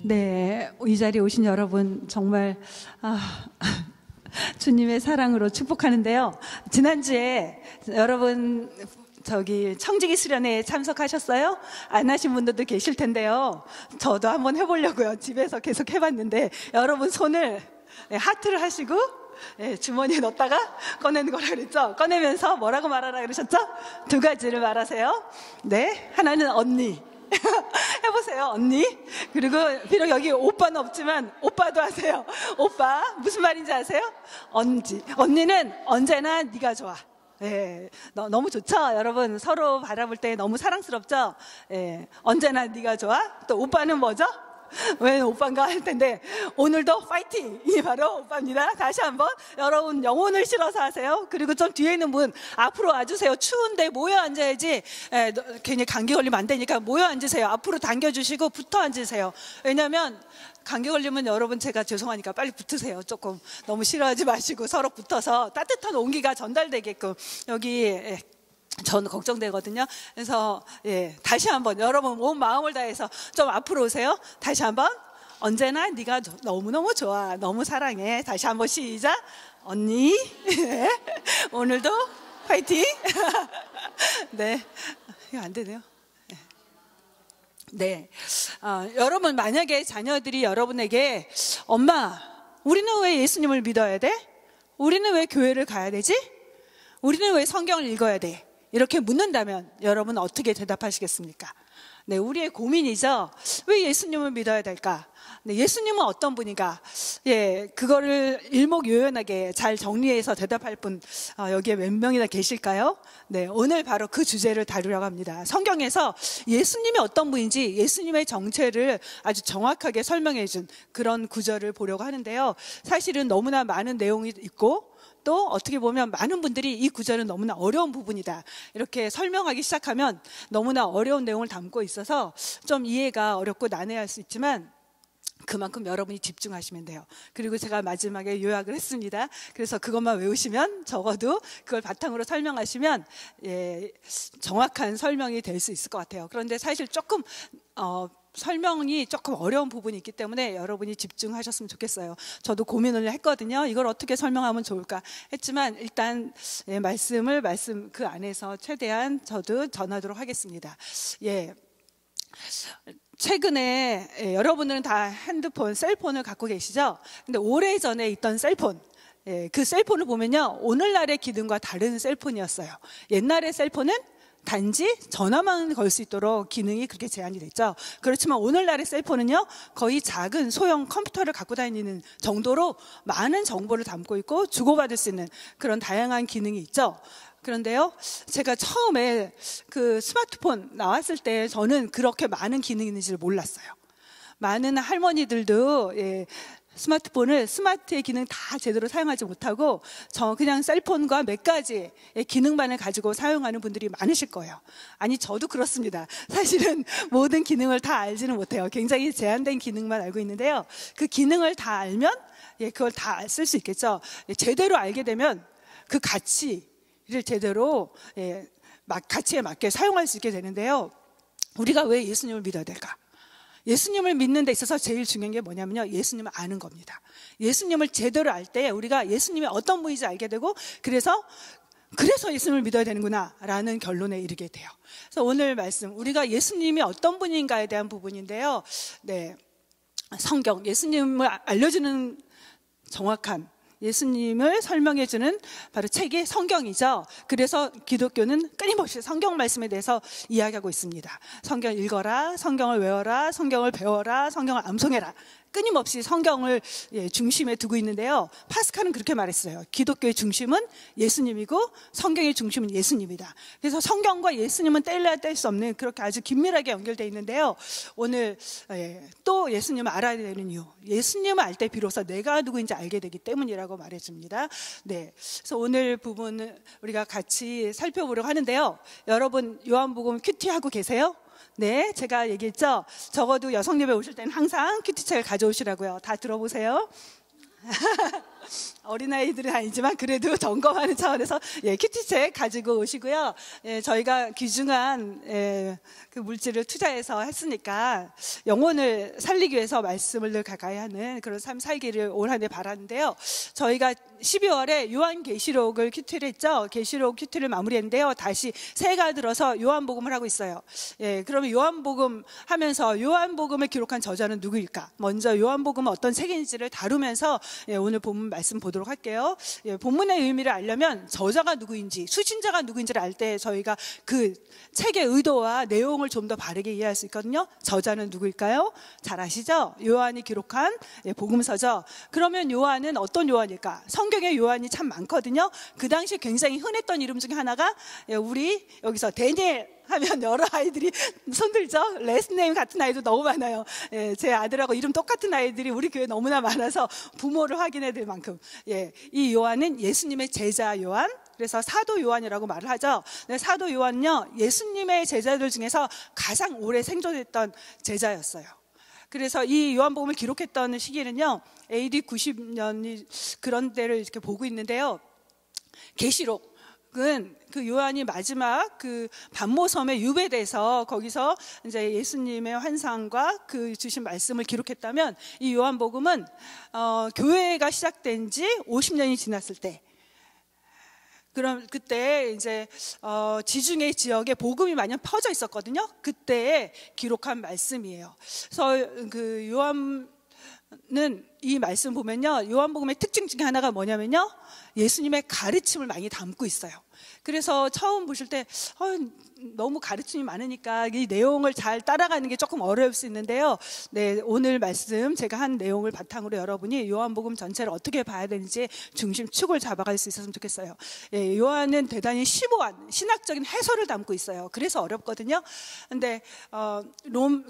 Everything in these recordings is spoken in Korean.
네, 이 자리에 오신 여러분 정말 주님의 사랑으로 축복하는데요. 지난주에 여러분 청지기 수련회에 참석하셨어요? 안 하신 분들도 계실 텐데요. 저도 한번 해보려고요. 집에서 계속 해봤는데 여러분 손을 하트를 하시고 주머니에 넣었다가 꺼내는 거라 그랬죠? 꺼내면서 뭐라고 말하라 그러셨죠? 두 가지를 말하세요. 네, 하나는 언니. 해보세요, 언니. 그리고 비록 여기 오빠는 없지만 오빠도 하세요. 오빠 무슨 말인지 아세요? 언니는 언제나 네가 좋아. 예, 너무 좋죠? 여러분 서로 바라볼 때 너무 사랑스럽죠? 예, 언제나 네가 좋아. 또 오빠는 뭐죠? 왜 오빠인가 할 텐데 오늘도 파이팅! 이 바로 오빠입니다. 다시 한번 여러분 영혼을 실어서 하세요. 그리고 좀 뒤에 있는 분 앞으로 와주세요. 추운데 모여 앉아야지 괜히 감기 걸리면 안 되니까 모여 앉으세요. 앞으로 당겨주시고 붙어 앉으세요. 왜냐면 감기 걸리면 여러분 제가 죄송하니까 빨리 붙으세요. 조금 너무 싫어하지 마시고 서로 붙어서 따뜻한 온기가 전달되게끔 여기 저는 걱정되거든요. 그래서 다시 한번 여러분 온 마음을 다해서 좀 앞으로 오세요. 다시 한번 언제나 네가 너무너무 좋아. 너무 사랑해. 다시 한번 시작. 언니 오늘도 파이팅. 네, 이거 안 되네요. 네, 여러분 만약에 자녀들이 여러분에게 엄마 우리는 왜 예수님을 믿어야 돼? 우리는 왜 교회를 가야 되지? 우리는 왜 성경을 읽어야 돼? 이렇게 묻는다면 여러분 어떻게 대답하시겠습니까? 네, 우리의 고민이죠. 왜 예수님을 믿어야 될까? 네, 예수님은 어떤 분인가? 그거를 일목요연하게 잘 정리해서 대답할 분 여기에 몇 명이나 계실까요? 네, 오늘 바로 그 주제를 다루려고 합니다. 성경에서 예수님이 어떤 분인지 예수님의 정체를 아주 정확하게 설명해 준 그런 구절을 보려고 하는데요. 사실은 너무나 많은 내용이 있고 또 어떻게 보면 많은 분들이 이 구절은 너무나 어려운 부분이다 이렇게 설명하기 시작하면 너무나 어려운 내용을 담고 있어서 좀 이해가 어렵고 난해할 수 있지만 그만큼 여러분이 집중하시면 돼요. 그리고 제가 마지막에 요약을 했습니다. 그래서 그것만 외우시면 적어도 그걸 바탕으로 설명하시면 정확한 설명이 될 수 있을 것 같아요. 그런데 사실 조금 설명이 조금 어려운 부분이 있기 때문에 여러분이 집중하셨으면 좋겠어요. 저도 고민을 했거든요. 이걸 어떻게 설명하면 좋을까 했지만 일단 말씀 그 안에서 최대한 저도 전하도록 하겠습니다. 최근에 여러분들은 다 핸드폰, 셀폰을 갖고 계시죠? 근데 오래전에 있던 셀폰, 그 셀폰을 보면요 오늘날의 기능과 다른 셀폰이었어요. 옛날의 셀폰은 단지 전화만 걸 수 있도록 기능이 그렇게 제한이 됐죠. 그렇지만 오늘날의 셀폰은요 거의 작은 소형 컴퓨터를 갖고 다니는 정도로 많은 정보를 담고 있고 주고받을 수 있는 그런 다양한 기능이 있죠. 그런데요 제가 처음에 그 스마트폰 나왔을 때 저는 그렇게 많은 기능이 있는지를 몰랐어요. 많은 할머니들도 스마트폰을 스마트의 기능 다 제대로 사용하지 못하고 그냥 셀폰과 몇 가지의 기능만을 가지고 사용하는 분들이 많으실 거예요. 아니 저도 그렇습니다. 사실은 모든 기능을 다 알지는 못해요. 굉장히 제한된 기능만 알고 있는데요. 그 기능을 다 알면 그걸 다 쓸 수 있겠죠. 제대로 알게 되면 그 가치를 제대로 가치에 맞게 사용할 수 있게 되는데요. 우리가 왜 예수님을 믿어야 될까? 예수님을 믿는 데 있어서 제일 중요한 게 뭐냐면요 예수님을 아는 겁니다. 예수님을 제대로 알 때 우리가 예수님이 어떤 분인지 알게 되고 그래서 예수님을 믿어야 되는구나 라는 결론에 이르게 돼요. 그래서 오늘 말씀 우리가 예수님이 어떤 분인가에 대한 부분인데요. 성경 예수님을 알려주는 정확한 예수님을 설명해주는 바로 책이 성경이죠. 그래서 기독교는 끊임없이 성경 말씀에 대해서 이야기하고 있습니다. 성경 읽어라, 성경을 외워라, 성경을 배워라, 성경을 암송해라. 끊임없이 성경을 중심에 두고 있는데요. 파스칼은 그렇게 말했어요. 기독교의 중심은 예수님이고 성경의 중심은 예수님이다. 그래서 성경과 예수님은 뗄래야 뗄 수 없는 그렇게 아주 긴밀하게 연결되어 있는데요. 오늘 또 예수님을 알아야 되는 이유, 예수님을 알 때 비로소 내가 누구인지 알게 되기 때문이라고 말해줍니다. 그래서 오늘 부분은 우리가 같이 살펴보려고 하는데요. 여러분 요한복음 큐티하고 계세요? 네, 제가 얘기했죠. 적어도 여성 예배 오실 때는 항상 큐티책을 가져오시라고요. 다 들어보세요. 어린아이들은 아니지만 그래도 점검하는 차원에서 큐티책 가지고 오시고요. 저희가 귀중한 그 물질을 투자해서 했으니까 영혼을 살리기 위해서 말씀을 늘 가까이 하는 그런 삶 살기를 올 한 해 바라는데요. 저희가 12월에 요한계시록을 큐티를 했죠. 계시록 큐티를 마무리했는데요. 다시 새해가 들어서 요한복음을 하고 있어요. 그러면 요한복음 하면서 요한복음을 기록한 저자는 누구일까? 먼저 요한복음은 어떤 책인지를 다루면서 오늘 본문 말씀 보도록 할게요. 본문의 의미를 알려면 저자가 누구인지, 수신자가 누구인지를 알 때 저희가 그 책의 의도와 내용을 좀 더 바르게 이해할 수 있거든요. 저자는 누구일까요? 잘 아시죠? 요한이 기록한 복음서죠. 그러면 요한은 어떤 요한일까? 성경에 요한이 참 많거든요. 그 당시 굉장히 흔했던 이름 중에 하나가 우리 여기서 데니엘 하면 여러 아이들이 손들죠. 레스네임 같은 아이도 너무 많아요. 제 아들하고 이름 똑같은 아이들이 우리 교회에 너무나 많아서 부모를 확인해야 될 만큼. 이 요한은 예수님의 제자 요한, 그래서 사도 요한이라고 말을 하죠. 사도 요한은요, 예수님의 제자들 중에서 가장 오래 생존했던 제자였어요. 그래서 이 요한복음을 기록했던 시기는요, AD 90년이 그런 때를 이렇게 보고 있는데요. 계시록은 그 요한이 마지막 그 반모섬에 유배돼서 거기서 이제 예수님의 환상과 그 주신 말씀을 기록했다면, 이 요한복음은 교회가 시작된 지 50년이 지났을 때, 그럼 그때 이제 지중해 지역에 복음이 많이 퍼져 있었거든요. 그때 기록한 말씀이에요. 그래서 그 요한은 이 말씀 보면요, 요한복음의 특징 중에 하나가 뭐냐면요, 예수님의 가르침을 많이 담고 있어요. 그래서 처음 보실 때 너무 가르침이 많으니까 이 내용을 잘 따라가는 게 조금 어려울 수 있는데요. 오늘 말씀 제가 한 내용을 바탕으로 여러분이 요한복음 전체를 어떻게 봐야 되는지 중심축을 잡아갈 수 있었으면 좋겠어요. 요한은 대단히 심오한 신학적인 해설을 담고 있어요. 그래서 어렵거든요. 근데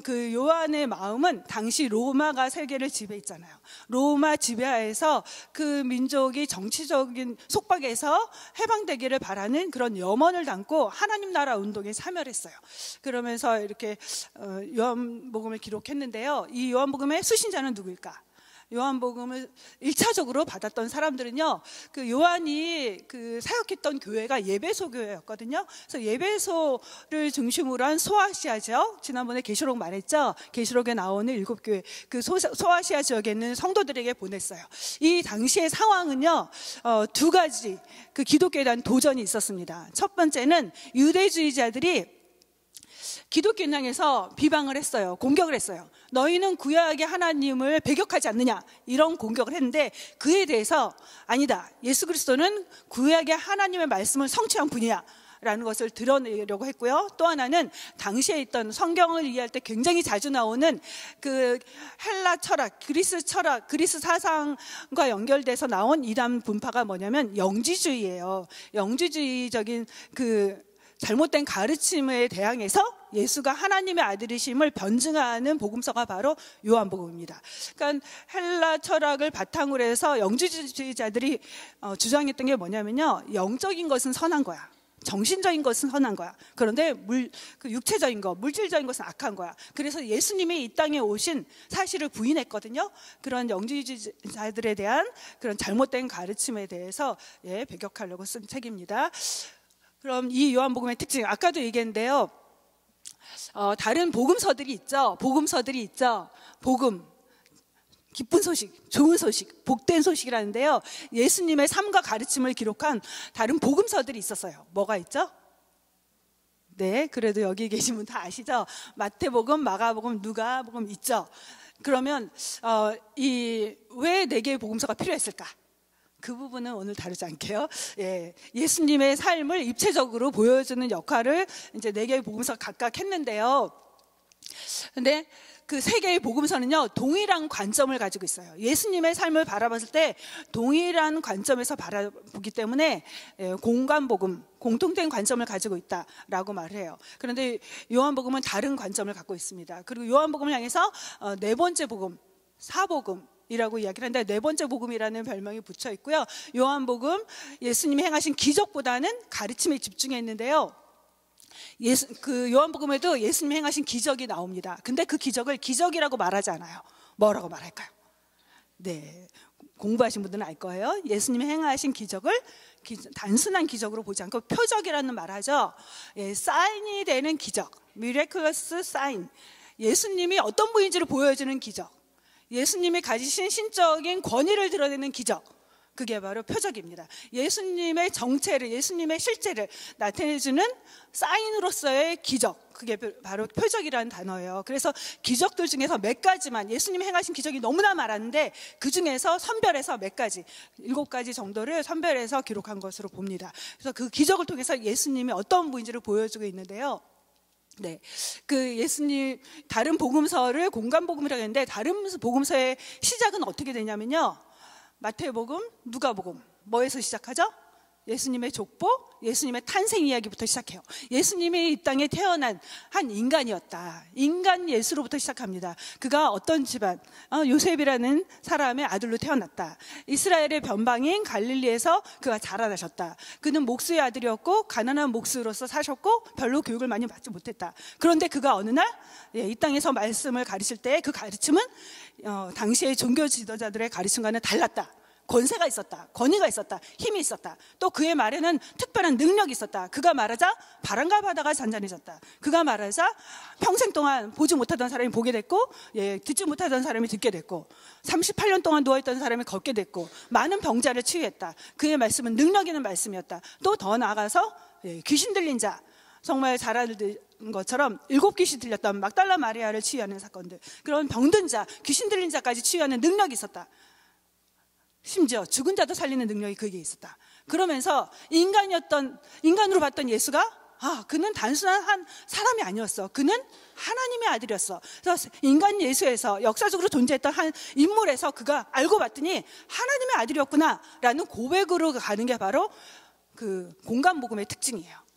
그 요한의 마음은 당시 로마가 세계를 지배했잖아요. 로마 지배하에서 그 민족이 정치적인 속박에서 해방되기를 바라는 그런 염원을 담고 하나님 나라 운동에 참여했어요. 그러면서 이렇게 요한복음을 기록했는데요. 이 요한복음의 수신자는 누구일까? 요한복음을 1차적으로 받았던 사람들은요, 그 요한이 그 사역했던 교회가 예배소 교회였거든요. 그래서 예배소를 중심으로 한 소아시아 지역, 지난번에 계시록 말했죠. 계시록에 나오는 7교회, 그 소아시아 지역에 있는 성도들에게 보냈어요. 이 당시의 상황은요, 두 가지 그 기독교에 대한 도전이 있었습니다. 첫 번째는 유대주의자들이 기독교인 향해서 비방을 했어요. 공격을 했어요. 너희는 구약의 하나님을 배격하지 않느냐, 이런 공격을 했는데, 그에 대해서 아니다, 예수 그리스도는 구약의 하나님의 말씀을 성취한 분이야 라는 것을 드러내려고 했고요. 또 하나는 당시에 있던 성경을 이해할 때 굉장히 자주 나오는 그 헬라 철학, 그리스 사상과 연결돼서 나온 이단 분파가 뭐냐면 영지주의예요. 영지주의적인 그 잘못된 가르침에 대항해서 예수가 하나님의 아들이심을 변증하는 복음서가 바로 요한복음입니다. 그러니까 헬라 철학을 바탕으로 해서 영지주의자들이 주장했던 게 뭐냐면요, 영적인 것은 선한 거야, 정신적인 것은 선한 거야. 그런데 그 육체적인 것, 물질적인 것은 악한 거야. 그래서 예수님이 이 땅에 오신 사실을 부인했거든요. 그런 영지주의자들에 대한 그런 잘못된 가르침에 대해서 배격하려고 쓴 책입니다. 그럼 이 요한복음의 특징, 아까도 얘기했는데요, 다른 복음서들이 있죠. 복음, 기쁜 소식, 좋은 소식, 복된 소식이라는데요, 예수님의 삶과 가르침을 기록한 다른 복음서들이 있었어요. 뭐가 있죠? 네, 그래도 여기 계신 분 다 아시죠? 마태복음, 마가복음, 누가복음 있죠. 그러면 왜 4개의 복음서가 필요했을까? 그 부분은 오늘 다루지 않게요. 예수님의 삶을 입체적으로 보여주는 역할을 이제 4개의 복음서가 각각 했는데요. 근데 그 3개의 복음서는요, 동일한 관점을 가지고 있어요. 예수님의 삶을 바라봤을 때 동일한 관점에서 바라보기 때문에 공관복음, 공통된 관점을 가지고 있다라고 말을 해요. 그런데 요한복음은 다른 관점을 갖고 있습니다. 그리고 요한복음을 향해서 4번째 복음, 사복음 이라고 이야기를 하는데, 4번째 복음이라는 별명이 붙여 있고요. 요한복음, 예수님이 행하신 기적보다는 가르침에 집중했는데요. 그 요한복음에도 예수님이 행하신 기적이 나옵니다. 근데 그 기적을 기적이라고 말하지 않아요. 뭐라고 말할까요? 네, 공부하신 분들은 알 거예요. 예수님이 행하신 기적을 단순한 기적으로 보지 않고 표적이라는 말 하죠. 예, 사인이 되는 기적, miraculous sign. 예수님이 어떤 분인지를 보여주는 기적, 예수님이 가지신 신적인 권위를 드러내는 기적, 그게 바로 표적입니다. 예수님의 정체를, 예수님의 실체를 나타내주는 사인으로서의 기적, 그게 바로 표적이라는 단어예요. 그래서 기적들 중에서 몇 가지만, 예수님이 행하신 기적이 너무나 많았는데 그 중에서 선별해서 몇 가지, 7가지 정도를 선별해서 기록한 것으로 봅니다. 그래서 그 기적을 통해서 예수님이 어떤 분인지를 보여주고 있는데요. 네, 그 예수님 다른 복음서를 공관복음이라고 했는데, 다른 복음서의 시작은 어떻게 되냐면요, 마태복음, 누가복음, 뭐에서 시작하죠? 예수님의 족보, 예수님의 탄생 이야기부터 시작해요. 예수님이 이 땅에 태어난 한 인간이었다. 인간 예수로부터 시작합니다. 그가 어떤 집안, 요셉이라는 사람의 아들로 태어났다. 이스라엘의 변방인 갈릴리에서 그가 자라나셨다. 그는 목수의 아들이었고 가난한 목수로서 사셨고 별로 교육을 많이 받지 못했다. 그런데 그가 어느 날 이 땅에서 말씀을 가르칠 때 그 가르침은 당시의 종교 지도자들의 가르침과는 달랐다. 권세가 있었다, 권위가 있었다, 힘이 있었다. 또 그의 말에는 특별한 능력이 있었다. 그가 말하자 바람과 바다가 잔잔해졌다. 그가 말하자 평생 동안 보지 못하던 사람이 보게 됐고, 듣지 못하던 사람이 듣게 됐고, 38년 동안 누워있던 사람이 걷게 됐고, 많은 병자를 치유했다. 그의 말씀은 능력 있는 말씀이었다. 또 더 나아가서 귀신 들린 자, 정말 잘 아는 것처럼 7귀신 들렸던 막달라 마리아를 치유하는 사건들, 그런 병든 자, 귀신 들린 자까지 치유하는 능력이 있었다. 심지어 죽은 자도 살리는 능력이 그에게 있었다. 그러면서 인간으로 봤던 예수가 그는 단순한 한 사람이 아니었어. 그는 하나님의 아들이었어. 그래서 인간 예수에서 역사적으로 존재했던 한 인물에서 그가 알고 봤더니 하나님의 아들이었구나라는 고백으로 가는 게 바로 그 공간복음의 특징이에요.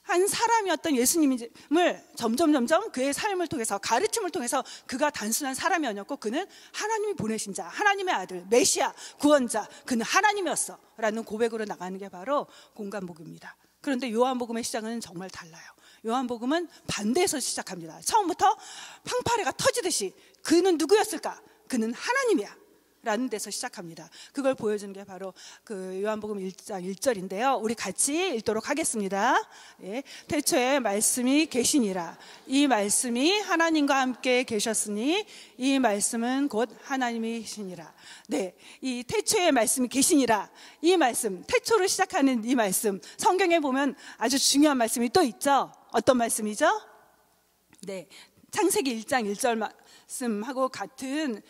한 사람이었던 예수님을 점점 그의 삶을 통해서, 가르침을 통해서 그가 단순한 사람이 아니었고 그는 하나님이 보내신 자, 하나님의 아들, 메시아, 구원자, 그는 하나님이었어 라는 고백으로 나가는 게 바로 공간복음입니다. 그런데 요한복음의 시작은 정말 달라요. 요한복음은 반대에서 시작합니다. 처음부터 팡파레가 터지듯이 그는 누구였을까? 그는 하나님이야 라는 데서 시작합니다. 그걸 보여주는 게 바로 그 요한복음 1장 1절인데요. 우리 같이 읽도록 하겠습니다. 태초에 말씀이 계시니라. 이 말씀이 하나님과 함께 계셨으니 이 말씀은 곧 하나님이시니라. 네, 이 태초에 말씀이 계시니라. 이 말씀, 태초로 시작하는 이 말씀, 성경에 보면 아주 중요한 말씀이 또 있죠. 어떤 말씀이죠? 네, 창세기 1장 1절 말씀하고 같은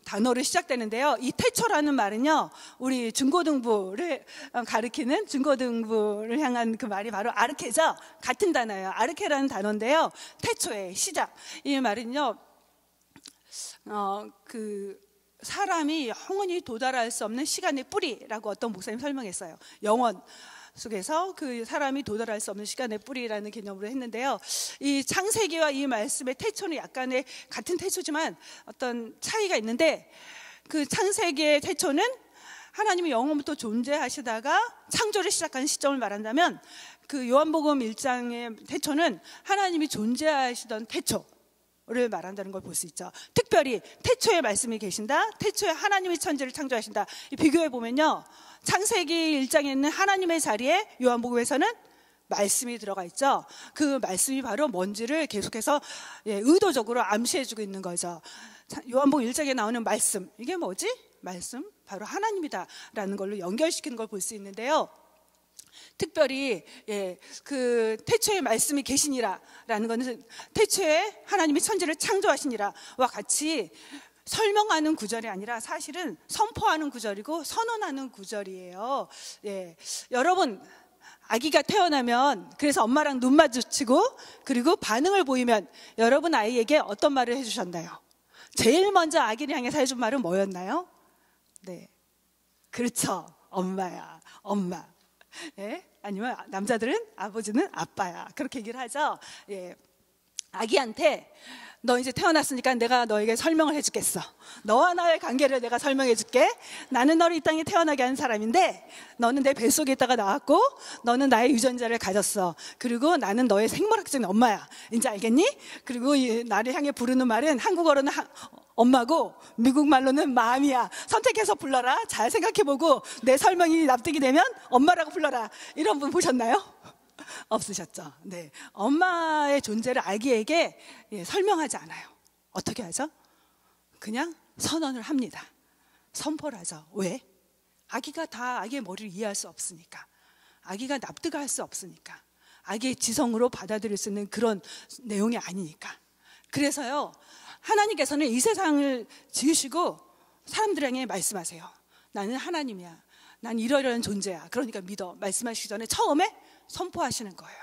단어로 시작되는데요. 이 태초라는 말은요, 우리 중고등부를 가리키는, 중고등부를 향한 그 말이 바로 아르케죠. 같은 단어예요. 아르케라는 단어인데요. 태초의 시작. 이 말은요, 그 사람이 영원히 도달할 수 없는 시간의 뿌리라고 어떤 목사님 설명했어요. 영원 속에서 그 사람이 도달할 수 없는 시간의 뿌리라는 개념으로 했는데요. 이 창세기와 이 말씀의 태초는 약간의 같은 태초지만 어떤 차이가 있는데, 그 창세기의 태초는 하나님이 영원부터 존재하시다가 창조를 시작한 시점을 말한다면, 그 요한복음 1장의 태초는 하나님이 존재하시던 태초를 말한다는 걸 볼 수 있죠. 특별히 태초에 말씀이 계신다, 태초에 하나님이 천지를 창조하신다. 비교해 보면요, 창세기 1장에 있는 하나님의 자리에 요한복음에서는 말씀이 들어가 있죠. 그 말씀이 바로 뭔지를 계속해서 의도적으로 암시해주고 있는 거죠. 요한복음 1장에 나오는 말씀, 이게 뭐지? 말씀, 바로 하나님이다라는 걸로 연결시키는 걸 볼 수 있는데요. 특별히 그 태초에 말씀이 계시니라라는 것은 태초에 하나님이 천지를 창조하시니라와 같이 설명하는 구절이 아니라 사실은 선포하는 구절이고 선언하는 구절이에요. 여러분, 아기가 태어나면, 그래서 엄마랑 눈 마주치고 그리고 반응을 보이면 여러분 아이에게 어떤 말을 해주셨나요? 제일 먼저 아기를 향해서 해준 말은 뭐였나요? 네, 그렇죠, 엄마야, 엄마. 아니면 남자들은 아버지는 아빠야, 그렇게 얘기를 하죠. 아기한테 너 이제 태어났으니까 내가 너에게 설명을 해주겠어. 너와 나의 관계를 내가 설명해줄게. 나는 너를 이 땅에 태어나게 한 사람인데 너는 내 뱃속에 있다가 나왔고 너는 나의 유전자를 가졌어. 그리고 나는 너의 생물학적인 엄마야. 이제 알겠니? 그리고 나를 향해 부르는 말은 한국어로는 엄마고 미국 말로는 마음이야. 선택해서 불러라. 잘 생각해보고 내 설명이 납득이 되면 엄마라고 불러라. 이런 분 보셨나요? 없으셨죠? 네, 엄마의 존재를 아기에게 설명하지 않아요. 어떻게 하죠? 그냥 선언을 합니다. 선포를 하죠. 왜? 아기가 다 아기의 머리를 이해할 수 없으니까. 아기가 납득할 수 없으니까. 아기의 지성으로 받아들일 수 있는 그런 내용이 아니니까. 그래서요, 하나님께서는 이 세상을 지으시고 사람들에게 말씀하세요. 나는 하나님이야. 난 이러이러한 존재야. 그러니까 믿어. 말씀하시기 전에 처음에 선포하시는 거예요.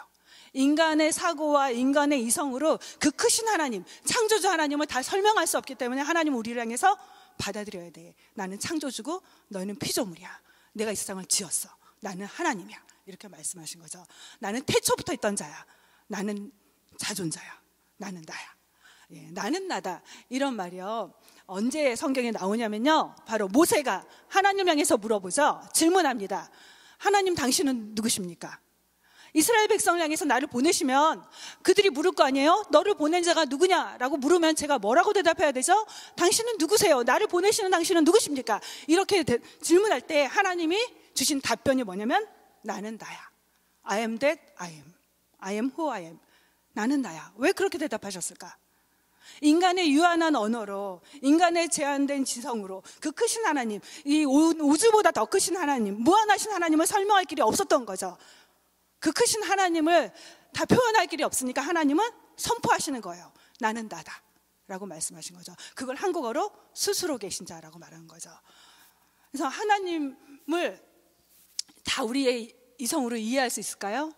인간의 사고와 인간의 이성으로 그 크신 하나님, 창조주 하나님을 다 설명할 수 없기 때문에 하나님 우리를 향해서 받아들여야 돼. 나는 창조주고 너희는 피조물이야. 내가 이 세상을 지었어. 나는 하나님이야. 이렇게 말씀하신 거죠. 나는 태초부터 있던 자야. 나는 자존자야. 나는 나야. 나는 나다. 이런 말이요, 언제 성경에 나오냐면요, 바로 모세가 하나님 향해서 물어보죠. 질문합니다. 하나님, 당신은 누구십니까? 이스라엘 백성을 향해서 나를 보내시면 그들이 물을 거 아니에요? 너를 보낸 자가 누구냐라고 물으면 제가 뭐라고 대답해야 되죠? 당신은 누구세요? 나를 보내시는 당신은 누구십니까? 이렇게 질문할 때 하나님이 주신 답변이 뭐냐면 나는 나야. I am that I am. I am who I am. 나는 나야. 왜 그렇게 대답하셨을까? 인간의 유한한 언어로, 인간의 제한된 지성으로 그 크신 하나님, 이 우주보다 더 크신 하나님, 무한하신 하나님을 설명할 길이 없었던 거죠. 그 크신 하나님을 다 표현할 길이 없으니까 하나님은 선포하시는 거예요. 나는 나다 라고 말씀하신 거죠. 그걸 한국어로 스스로 계신 자라고 말하는 거죠. 그래서 하나님을 다 우리의 이성으로 이해할 수 있을까요?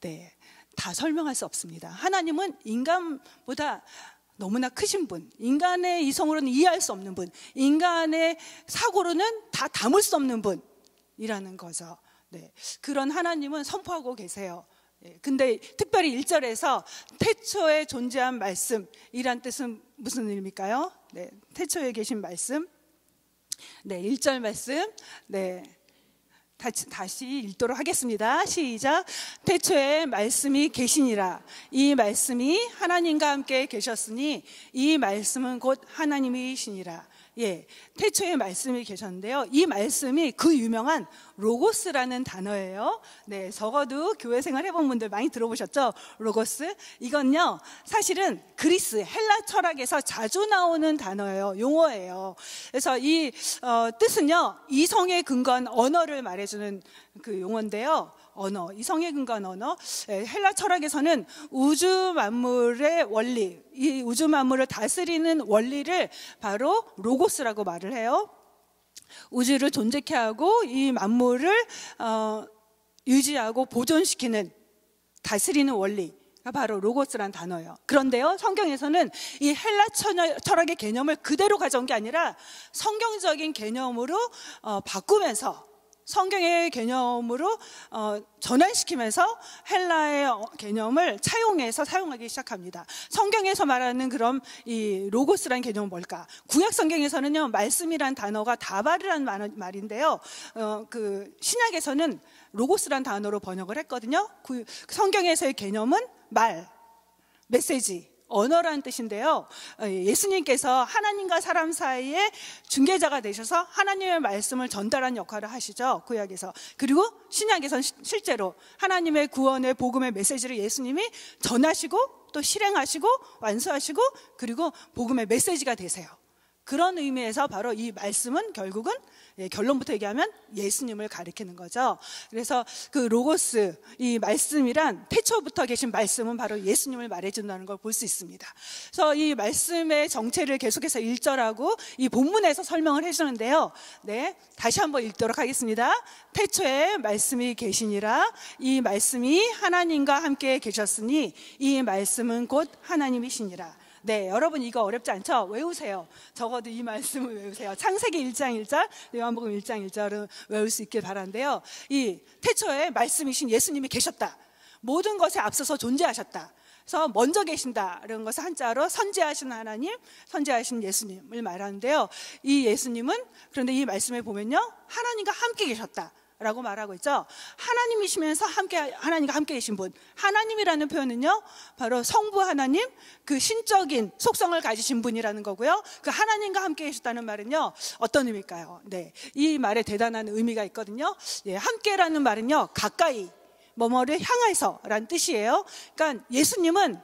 네, 다 설명할 수 없습니다. 하나님은 인간보다 너무나 크신 분, 인간의 이성으로는 이해할 수 없는 분, 인간의 사고로는 다 담을 수 없는 분이라는 거죠. 네, 그런 하나님은 선포하고 계세요. 근데 특별히 1절에서 태초에 존재한 말씀이란 뜻은 무슨 의미일까요? 네, 태초에 계신 말씀. 네, 1절 말씀. 네, 다시 읽도록 하겠습니다. 시작. 태초에 말씀이 계시니라. 이 말씀이 하나님과 함께 계셨으니 이 말씀은 곧 하나님이시니라. 예, 태초에 말씀이 계셨는데요, 이 말씀이 그 유명한 로고스라는 단어예요. 네, 적어도 교회 생활 해본 분들 많이 들어보셨죠? 로고스. 이건요, 사실은 그리스, 헬라 철학에서 자주 나오는 단어예요. 용어예요. 그래서 이 뜻은요, 이성에 근거한 언어를 말해주는 그 용어인데요. 언어, 이성에 근거한 언어. 헬라 철학에서는 우주 만물의 원리, 이 우주 만물을 다스리는 원리를 바로 로고스라고 말을 해요. 우주를 존재케 하고 이 만물을 유지하고 보존시키는, 다스리는 원리가 바로 로고스란 단어예요. 그런데요, 성경에서는 이 헬라 철학의 개념을 그대로 가져온 게 아니라 성경적인 개념으로 바꾸면서, 성경의 개념으로 전환시키면서 헬라의 개념을 차용해서 사용하기 시작합니다. 성경에서 말하는 그럼 이 로고스라는 개념은 뭘까? 구약 성경에서는요, 말씀이란 단어가 다발이라는 말인데요, 그 신약에서는 로고스란 단어로 번역을 했거든요. 그 성경에서의 개념은 말, 메시지, 언어라는 뜻인데요, 예수님께서 하나님과 사람 사이에 중개자가 되셔서 하나님의 말씀을 전달하는 역할을 하시죠, 구약에서. 그리고 신약에서는 실제로 하나님의 구원의 복음의 메시지를 예수님이 전하시고 또 실행하시고 완수하시고, 그리고 복음의 메시지가 되세요. 그런 의미에서 바로 이 말씀은 결국은, 결론부터 얘기하면 예수님을 가리키는 거죠. 그래서 그 로고스, 이 말씀이란 태초부터 계신 말씀은 바로 예수님을 말해준다는 걸 볼 수 있습니다. 그래서 이 말씀의 정체를 계속해서 1절하고 이 본문에서 설명을 해주는데요. 네, 다시 한번 읽도록 하겠습니다. 태초에 말씀이 계시니라. 이 말씀이 하나님과 함께 계셨으니 이 말씀은 곧 하나님이시니라. 네, 여러분 이거 어렵지 않죠? 외우세요. 적어도 이 말씀을 외우세요. 창세기 1장 1절, 요한복음 1장 1절을 외울 수 있길 바라는데요, 이 태초에 말씀이신 예수님이 계셨다. 모든 것에 앞서서 존재하셨다. 그래서 먼저 계신다라는 것을 한자로 선지하신 하나님, 선지하신 예수님을 말하는데요, 이 예수님은, 그런데 이 말씀에 보면요, 하나님과 함께 계셨다 라고 말하고 있죠. 하나님이시면서 하나님과 함께 계신 분. 하나님이라는 표현은요, 바로 성부 하나님, 그 신적인 속성을 가지신 분이라는 거고요. 그 하나님과 함께 계셨다는 말은요, 어떤 의미일까요? 네, 이 말에 대단한 의미가 있거든요. 예, 함께라는 말은요, 가까이, 뭐뭐를 향해서라는 뜻이에요. 그러니까 예수님은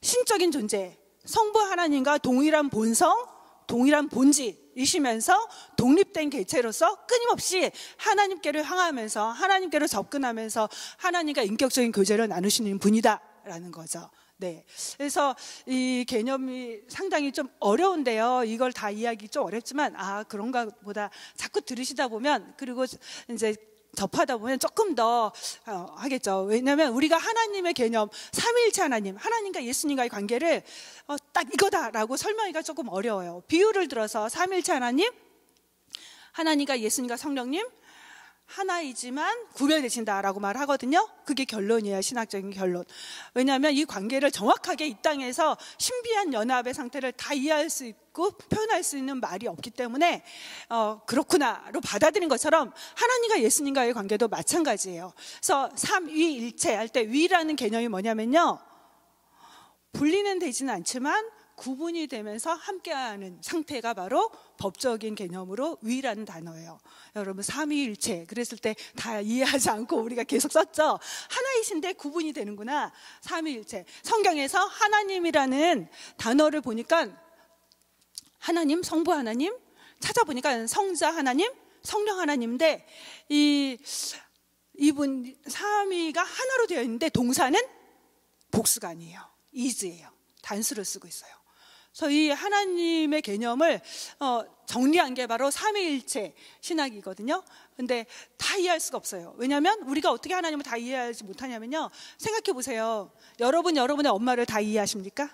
신적인 존재, 성부 하나님과 동일한 본성, 동일한 본질이시면서 독립된 개체로서 끊임없이 하나님께로 향하면서 하나님께로 접근하면서 하나님과 인격적인 교제를 나누시는 분이다라는 거죠. 네, 그래서 이 개념이 상당히 좀 어려운데요. 이걸 다 이해하기 좀 어렵지만 그런가 보다 자꾸 들으시다 보면, 그리고 이제 접하다 보면 조금 더 하겠죠. 왜냐하면 우리가 하나님의 개념, 삼위일체 하나님, 하나님과 예수님과의 관계를 딱 이거다라고 설명하기가 조금 어려워요. 비유를 들어서 삼위일체 하나님, 하나님과 예수님과 성령님 하나이지만 구별되신다라고 말하거든요. 그게 결론이에요. 신학적인 결론. 왜냐하면 이 관계를 정확하게 이 땅에서 신비한 연합의 상태를 다 이해할 수 있고 표현할 수 있는 말이 없기 때문에 그렇구나로 받아들인 것처럼 하나님과 예수님과의 관계도 마찬가지예요. 그래서 삼위일체 할 때 위라는 개념이 뭐냐면요, 분리는 되지는 않지만 구분이 되면서 함께하는 상태가 바로 법적인 개념으로 위라는 단어예요. 여러분, 삼위일체 그랬을 때 다 이해하지 않고 우리가 계속 썼죠. 하나이신데 구분이 되는구나. 삼위일체. 성경에서 하나님이라는 단어를 보니까 하나님, 성부 하나님, 찾아보니까 성자 하나님, 성령 하나님인데 이분 삼위가 하나로 되어 있는데 동사는 복수가 아니에요. is예요. 단수를 쓰고 있어요. 그래서 이 하나님의 개념을 정리한 게 바로 삼위일체 신학이거든요. 근데 다 이해할 수가 없어요. 왜냐하면 우리가 어떻게 하나님을 다 이해하지 못하냐면요, 생각해 보세요. 여러분의 엄마를 다 이해하십니까?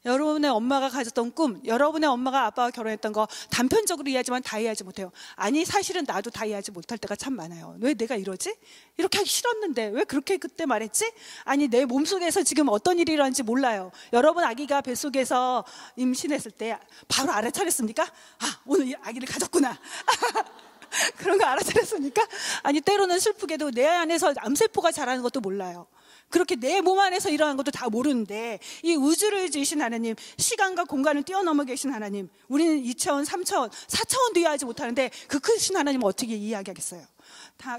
여러분의 엄마가 가졌던 꿈, 여러분의 엄마가 아빠와 결혼했던 거 단편적으로 이해하지만 다 이해하지 못해요. 아니, 사실은 나도 다 이해하지 못할 때가 참 많아요. 왜 내가 이러지? 이렇게 하기 싫었는데 왜 그렇게 그때 말했지? 아니, 내 몸속에서 지금 어떤 일이 일어나는지 몰라요. 여러분 아기가 뱃속에서 임신했을 때 바로 알아차렸습니까? 오늘 아기를 가졌구나. 그런 거 알아차렸습니까? 아니, 때로는 슬프게도 내 안에서 암세포가 자라는 것도 몰라요. 그렇게 내 몸 안에서 일어나는 것도 다 모르는데, 이 우주를 지으신 하나님, 시간과 공간을 뛰어넘어 계신 하나님, 우리는 2차원, 3차원, 4차원도 이해하지 못하는데 그 크신 하나님을 어떻게 이해하겠어요?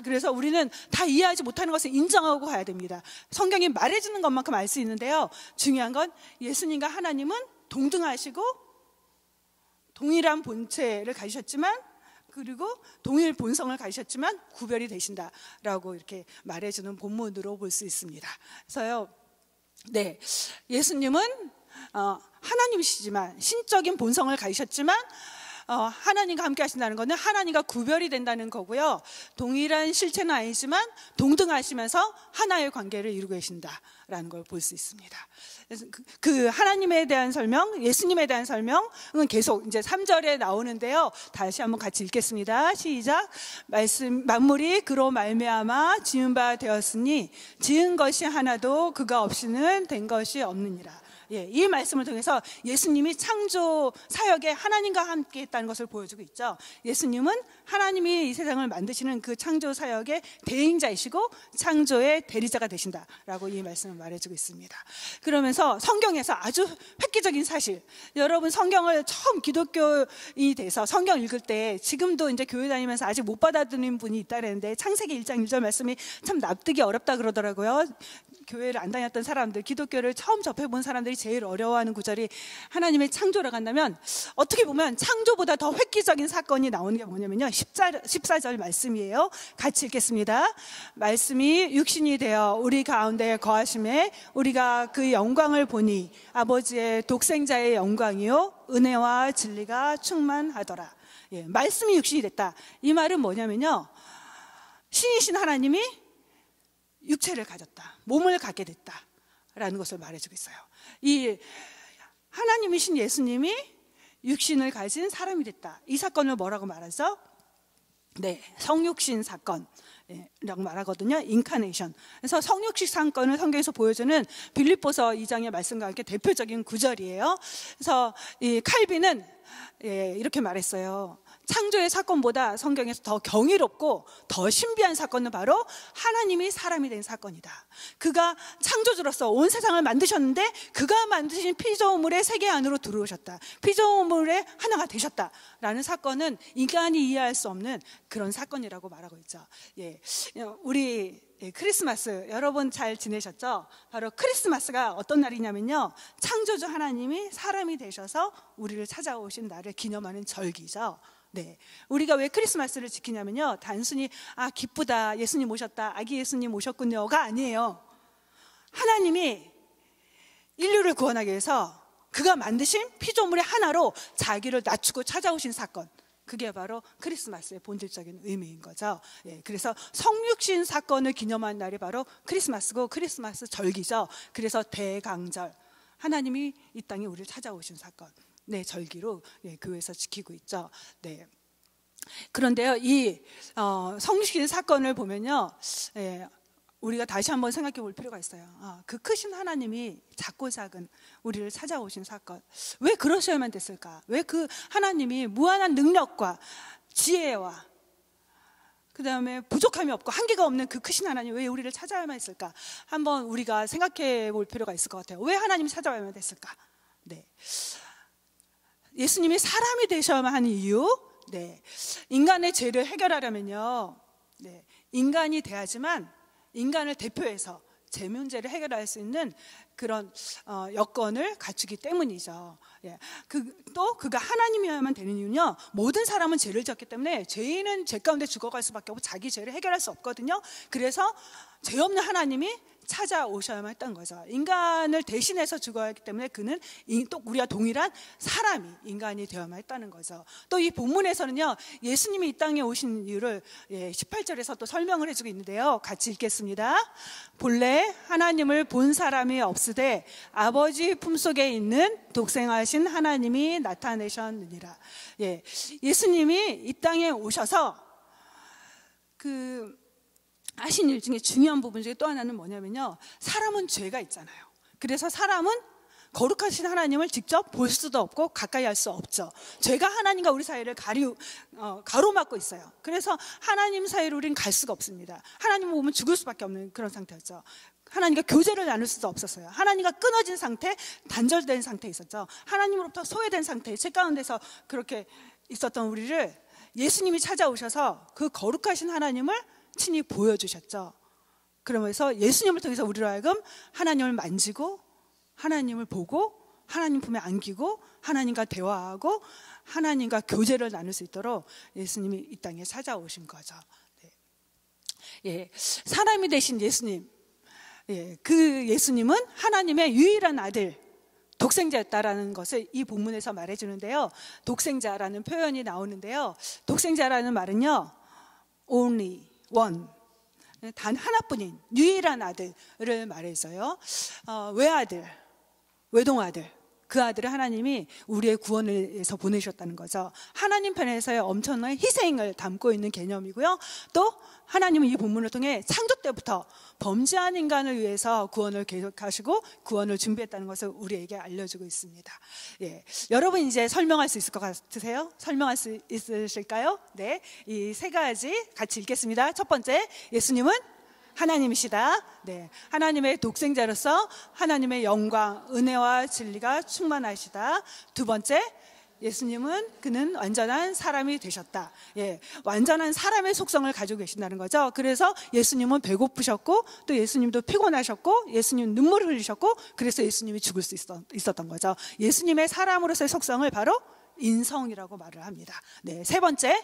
그래서 우리는 다 이해하지 못하는 것을 인정하고 가야 됩니다. 성경이 말해주는 것만큼 알 수 있는데요, 중요한 건 예수님과 하나님은 동등하시고 동일한 본체를 가지셨지만, 그리고 동일 본성을 가지셨지만 구별이 되신다라고 이렇게 말해주는 본문으로 볼 수 있습니다. 그래서요, 네, 예수님은 하나님이시지만 신적인 본성을 가지셨지만 하나님과 함께 하신다는 것은 하나님과 구별이 된다는 거고요, 동일한 실체는 아니지만 동등하시면서 하나의 관계를 이루고 계신다라는 걸 볼 수 있습니다. 그래서 그 하나님에 대한 설명, 예수님에 대한 설명은 계속 이제 3절에 나오는데요, 다시 한번 같이 읽겠습니다. 시작. 만물이 그로 말미암아 지은 바 되었으니 지은 것이 하나도 그가 없이는 된 것이 없느니라. 예, 이 말씀을 통해서 예수님이 창조 사역에 하나님과 함께 했다는 것을 보여주고 있죠. 예수님은 하나님이 이 세상을 만드시는 그 창조 사역의 대행자이시고 창조의 대리자가 되신다라고 이 말씀을 말해주고 있습니다. 그러면서 성경에서 아주 획기적인 사실, 여러분 성경을 처음 기독교인이 돼서 성경 읽을 때, 지금도 이제 교회 다니면서 아직 못 받아들이는 분이 있다 그랬는데 창세기 1장 1절 말씀이 참 납득이 어렵다 그러더라고요. 교회를 안 다녔던 사람들, 기독교를 처음 접해본 사람들이 제일 어려워하는 구절이 하나님의 창조라고 한다면, 어떻게 보면 창조보다 더 획기적인 사건이 나오는 게 뭐냐면요, 14절 말씀이에요. 같이 읽겠습니다. 말씀이 육신이 되어 우리 가운데 거하심에 우리가 그 영광을 보니 아버지의 독생자의 영광이요 은혜와 진리가 충만하더라. 예, 말씀이 육신이 됐다. 이 말은 뭐냐면요, 신이신 하나님이 육체를 가졌다, 몸을 갖게 됐다라는 것을 말해주고 있어요. 이 하나님이신 예수님이 육신을 가진 사람이 됐다. 이 사건을 뭐라고 말하죠? 네, 성육신 사건이라고 말하거든요. 인카네이션. 그래서 성육신 사건을 성경에서 보여주는 빌립보서 2장의 말씀과 함께 대표적인 구절이에요. 그래서 이 칼빈은 이렇게 말했어요. 창조의 사건보다 성경에서 더 경이롭고 더 신비한 사건은 바로 하나님이 사람이 된 사건이다. 그가 창조주로서 온 세상을 만드셨는데 그가 만드신 피조물의 세계 안으로 들어오셨다. 피조물의 하나가 되셨다라는 사건은 인간이 이해할 수 없는 그런 사건이라고 말하고 있죠. 우리 크리스마스 여러분 잘 지내셨죠? 바로 크리스마스가 어떤 날이냐면요, 창조주 하나님이 사람이 되셔서 우리를 찾아오신 날을 기념하는 절기죠. 우리가 왜 크리스마스를 지키냐면요, 단순히 기쁘다, 예수님 오셨다, 아기 예수님 오셨군요가 아니에요. 하나님이 인류를 구원하기 위해서 그가 만드신 피조물의 하나로 자기를 낮추고 찾아오신 사건, 그게 바로 크리스마스의 본질적인 의미인 거죠. 그래서 성육신 사건을 기념한 날이 바로 크리스마스고 크리스마스 절기죠. 그래서 대강절, 하나님이 이 땅에 우리를 찾아오신 사건, 절기로 교회에서 지키고 있죠. 그런데요, 이 성육신 사건을 보면요, 우리가 다시 한번 생각해 볼 필요가 있어요. 그 크신 하나님이 작고 작은 우리를 찾아오신 사건, 왜 그러셔야만 됐을까? 왜 그 하나님이 무한한 능력과 지혜와 그 다음에 부족함이 없고 한계가 없는 그 크신 하나님, 왜 우리를 찾아야만 했을까? 한번 우리가 생각해 볼 필요가 있을 것 같아요. 왜 하나님이 찾아와야만 됐을까? 예수님이 사람이 되셔야만 하는 이유, 인간의 죄를 해결하려면요, 인간이 돼야지만 인간을 대표해서 죄 문제를 해결할 수 있는 그런 여건을 갖추기 때문이죠. 또 그가 하나님이어야만 되는 이유는요, 모든 사람은 죄를 졌기 때문에 죄인은 죄 가운데 죽어갈 수밖에 없고 자기 죄를 해결할 수 없거든요. 그래서 죄 없는 하나님이 찾아오셔야만 했던 거죠. 인간을 대신해서 죽어야 했기 때문에 그는 또 우리와 동일한 사람이 인간이 되어야만 했다는 거죠. 또 이 본문에서는요, 예수님이 이 땅에 오신 이유를 18절에서 또 설명을 해주고 있는데요, 같이 읽겠습니다. 본래 하나님을 본 사람이 없으되 아버지 품속에 있는 독생하신 하나님이 나타내셨느니라. 예수님이 이 땅에 오셔서 하신 일 중에 중요한 부분 중에 또 하나는 뭐냐면요, 사람은 죄가 있잖아요. 그래서 사람은 거룩하신 하나님을 직접 볼 수도 없고 가까이 할 수 없죠. 죄가 하나님과 우리 사이를 가로막고 있어요. 그래서 하나님 사이로 우리는 갈 수가 없습니다. 하나님을 보면 죽을 수밖에 없는 그런 상태였죠. 하나님과 교제를 나눌 수도 없었어요. 하나님과 끊어진 상태, 단절된 상태에 있었죠. 하나님으로부터 소외된 상태, 죄 가운데서 그렇게 있었던 우리를 예수님이 찾아오셔서 그 거룩하신 하나님을 친히 보여주셨죠. 그러면서 예수님을 통해서 우리로 하여금 하나님을 만지고 하나님을 보고 하나님 품에 안기고 하나님과 대화하고 하나님과 교제를 나눌 수 있도록 예수님이 이 땅에 찾아오신 거죠. 사람이 되신 예수님, 그 예수님은 하나님의 유일한 아들, 독생자였다라는 것을 이 본문에서 말해주는데요, 독생자라는 표현이 나오는데요, 독생자라는 말은요, only one, 단 하나뿐인 유일한 아들을 말해서요, 외아들, 외동아들, 그 아들을 하나님이 우리의 구원을 위해서 보내셨다는 거죠. 하나님 편에서의 엄청난 희생을 담고 있는 개념이고요. 또 하나님은 이 본문을 통해 창조 때부터 범죄한 인간을 위해서 구원을 계속하시고 구원을 준비했다는 것을 우리에게 알려주고 있습니다. 여러분 이제 설명할 수 있을 것 같으세요? 설명할 수 있으실까요? 이 세 가지 같이 읽겠습니다. 첫 번째, 예수님은 하나님이시다. 하나님의 독생자로서 하나님의 영광, 은혜와 진리가 충만하시다. 두 번째, 예수님은 그는 완전한 사람이 되셨다. 완전한 사람의 속성을 가지고 계신다는 거죠. 그래서 예수님은 배고프셨고 또 예수님도 피곤하셨고 예수님은 눈물을 흘리셨고 그래서 예수님이 죽을 수 있었던 거죠. 예수님의 사람으로서의 속성을 바로 인성이라고 말을 합니다. 세 번째,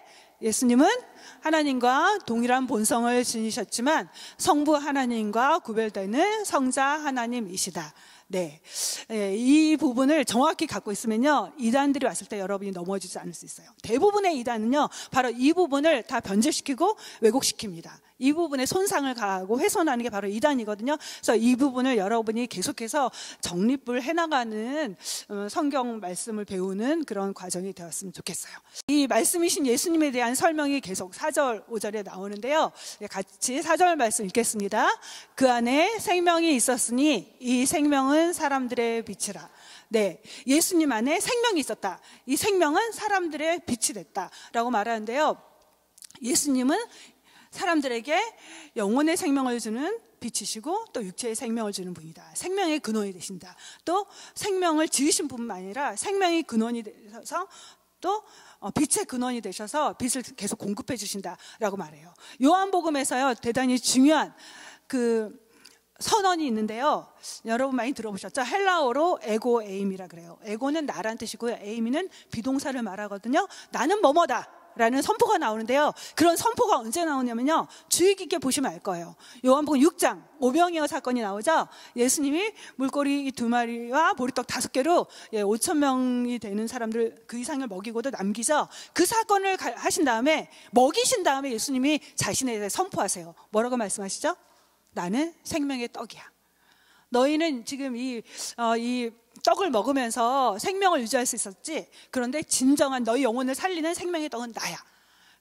예수님은 하나님과 동일한 본성을 지니셨지만 성부 하나님과 구별되는 성자 하나님이시다. 이 부분을 정확히 갖고 있으면요, 이단들이 왔을 때 여러분이 넘어지지 않을 수 있어요. 대부분의 이단은요, 바로 이 부분을 다 변질시키고 왜곡시킵니다. 이 부분에 손상을 가하고 훼손하는 게 바로 이단이거든요. 그래서 이 부분을 여러분이 계속해서 정립을 해나가는 성경 말씀을 배우는 그런 과정이 되었으면 좋겠어요. 이 말씀이신 예수님에 대한 설명이 계속 4절, 5절에 나오는데요. 같이 4절 말씀 읽겠습니다. 그 안에 생명이 있었으니 이 생명은 사람들의 빛이라. 네, 예수님 안에 생명이 있었다. 이 생명은 사람들의 빛이 됐다라고 말하는데요. 예수님은 사람들에게 영혼의 생명을 주는 빛이시고 또 육체의 생명을 주는 분이다. 생명의 근원이 되신다. 또 생명을 지으신 분만 아니라 생명의 근원이 되셔서 또 빛의 근원이 되셔서 빛을 계속 공급해 주신다라고 말해요. 요한복음에서요, 대단히 중요한 그 선언이 있는데요. 여러분 많이 들어보셨죠? 헬라어로 에고 에임이라 그래요. 에고는 나란 뜻이고요. 에임이는 비동사를 말하거든요. 나는 뭐뭐다 라는 선포가 나오는데요. 그런 선포가 언제 나오냐면요, 주의 깊게 보시면 알 거예요. 요한복음 6장 오병이어 사건이 나오죠. 예수님이 물고기 2마리와 보리떡 5개로 5,000명이 되는 사람들 그 이상을 먹이고도 남기죠. 그 사건을 하신 다음에, 먹이신 다음에 예수님이 자신에 대해 선포하세요. 뭐라고 말씀하시죠? 나는 생명의 떡이야. 너희는 지금 이 떡을 먹으면서 생명을 유지할 수 있었지. 그런데 진정한 너희 영혼을 살리는 생명의 떡은 나야.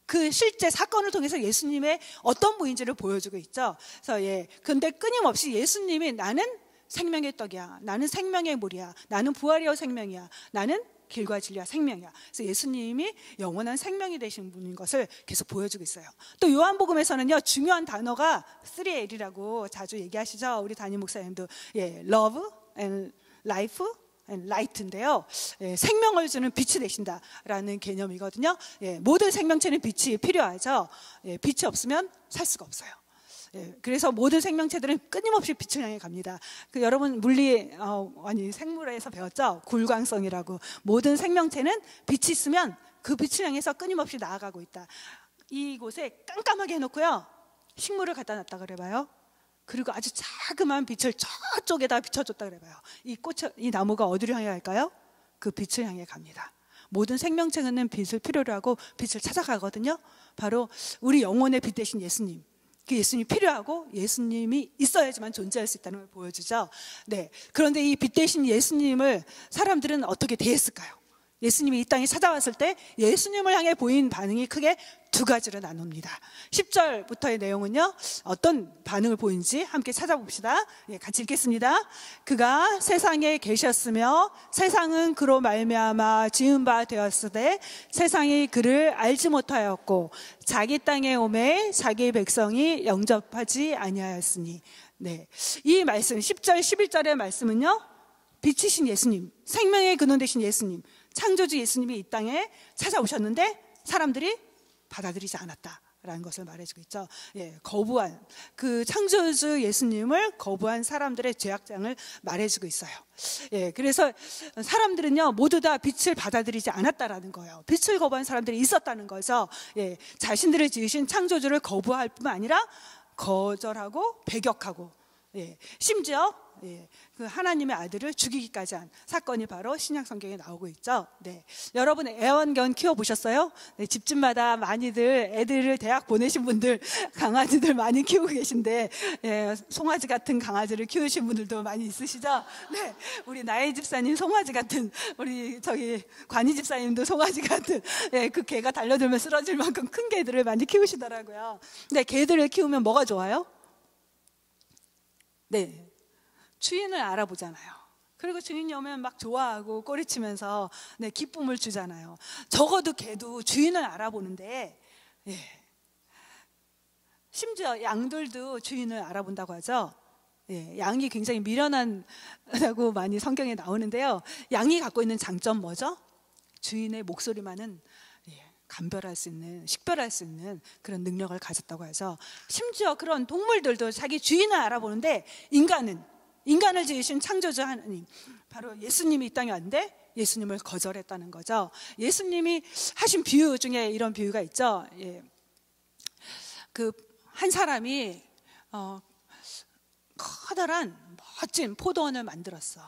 그 실제 사건을 통해서 예수님의 어떤 분인지를 보여주고 있죠. 그래서 근데 끊임없이 예수님이 나는 생명의 떡이야. 나는 생명의 물이야. 나는 부활이요 생명이야. 나는 길과 진리와 생명이야. 그래서 예수님이 영원한 생명이 되신 분인 것을 계속 보여주고 있어요. 또 요한복음에서는요, 중요한 단어가 3L이라고 자주 얘기하시죠. 우리 담임 목사님도 love and life and light인데요. 생명을 주는 빛이 되신다라는 개념이거든요. 모든 생명체는 빛이 필요하죠. 빛이 없으면 살 수가 없어요. 그래서 모든 생명체들은 끊임없이 빛을 향해 갑니다. 여러분 물리 생물에서 배웠죠? 굴광성이라고. 모든 생명체는 빛이 있으면 그 빛을 향해서 끊임없이 나아가고 있다. 이곳에 깜깜하게 해놓고요, 식물을 갖다 놨다 그래봐요. 그리고 아주 자그마한 빛을 저쪽에다 비춰줬다 그래봐요. 이 나무가 어디로 향해 갈까요? 그 빛을 향해 갑니다. 모든 생명체는 빛을 필요로 하고 빛을 찾아가거든요. 바로 우리 영혼의 빛 되신 예수님. 그 예수님이 필요하고 예수님이 있어야지만 존재할 수 있다는 걸 보여주죠. 네. 그런데 이 빛 되신 예수님을 사람들은 어떻게 대했을까요? 예수님이 이 땅에 찾아왔을 때 예수님을 향해 보인 반응이 크게 두 가지로 나눕니다. 10절부터의 내용은요, 어떤 반응을 보인지 함께 찾아봅시다. 같이 읽겠습니다. 그가 세상에 계셨으며 세상은 그로 말미암아 지은 바 되었으되 세상이 그를 알지 못하였고 자기 땅에 오매 자기 백성이 영접하지 아니하였으니. 네, 이 말씀 10절 11절의 말씀은요, 빛이신 예수님, 생명의 근원 되신 예수님, 창조주 예수님이 이 땅에 찾아오셨는데 사람들이 받아들이지 않았다라는 것을 말해주고 있죠. 거부한, 그 창조주 예수님을 거부한 사람들의 죄악장을 말해주고 있어요. 그래서 사람들은요, 모두 다 빛을 받아들이지 않았다라는 거예요. 빛을 거부한 사람들이 있었다는 거죠. 자신들을 지으신 창조주를 거부할 뿐만 아니라 거절하고 배격하고, 심지어 그 하나님의 아들을 죽이기까지 한 사건이 바로 신약 성경에 나오고 있죠. 네. 여러분 애완견 키워보셨어요? 네, 집집마다 많이들 애들을 대학 보내신 분들, 강아지들 많이 키우고 계신데, 송아지 같은 강아지를 키우신 분들도 많이 있으시죠? 네. 우리 나의 집사님 송아지 같은, 우리 관이 집사님도 송아지 같은, 그 개가 달려들면 쓰러질 만큼 큰 개들을 많이 키우시더라고요. 근데 개들을 키우면 뭐가 좋아요? 네. 주인을 알아보잖아요. 그리고 주인이 오면 막 좋아하고 꼬리치면서 기쁨을 주잖아요. 적어도 개도 주인을 알아보는데, 심지어 양들도 주인을 알아본다고 하죠. 양이 굉장히 미련하다고 많이 성경에 나오는데요. 양이 갖고 있는 장점 뭐죠? 주인의 목소리만은 감별할 수 있는, 식별할 수 있는 그런 능력을 가졌다고 하죠. 심지어 그런 동물들도 자기 주인을 알아보는데, 인간을 지으신 창조주 하나님, 바로 예수님이 이 땅에 왔는데 예수님을 거절했다는 거죠. 예수님이 하신 비유 중에 이런 비유가 있죠. 그 한 사람이 커다란 멋진 포도원을 만들었어.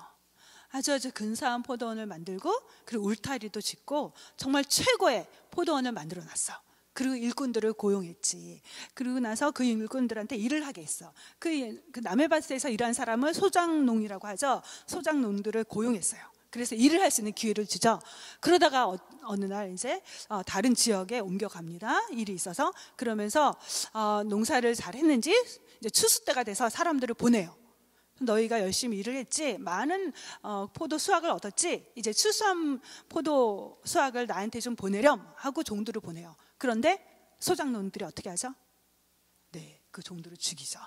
아주 근사한 포도원을 만들고, 그리고 울타리도 짓고 정말 최고의 포도원을 만들어 놨어. 그리고 일꾼들을 고용했지. 그리고 나서 그 일꾼들한테 일을 하게 했어. 그 나메바스에서 일한 사람을 소장농이라고 하죠. 소장농들을 고용했어요. 그래서 일을 할 수 있는 기회를 주죠. 그러다가 어느 날 이제 다른 지역에 옮겨갑니다. 일이 있어서. 그러면서 농사를 잘 했는지 이제 추수 때가 돼서 사람들을 보내요. 너희가 열심히 일을 했지, 많은 포도 수확을 얻었지, 이제 추수한 포도 수확을 나한테 좀 보내렴 하고 종들을 보내요. 그런데 소장농들이 어떻게 하죠? 네, 그 종들을 죽이죠.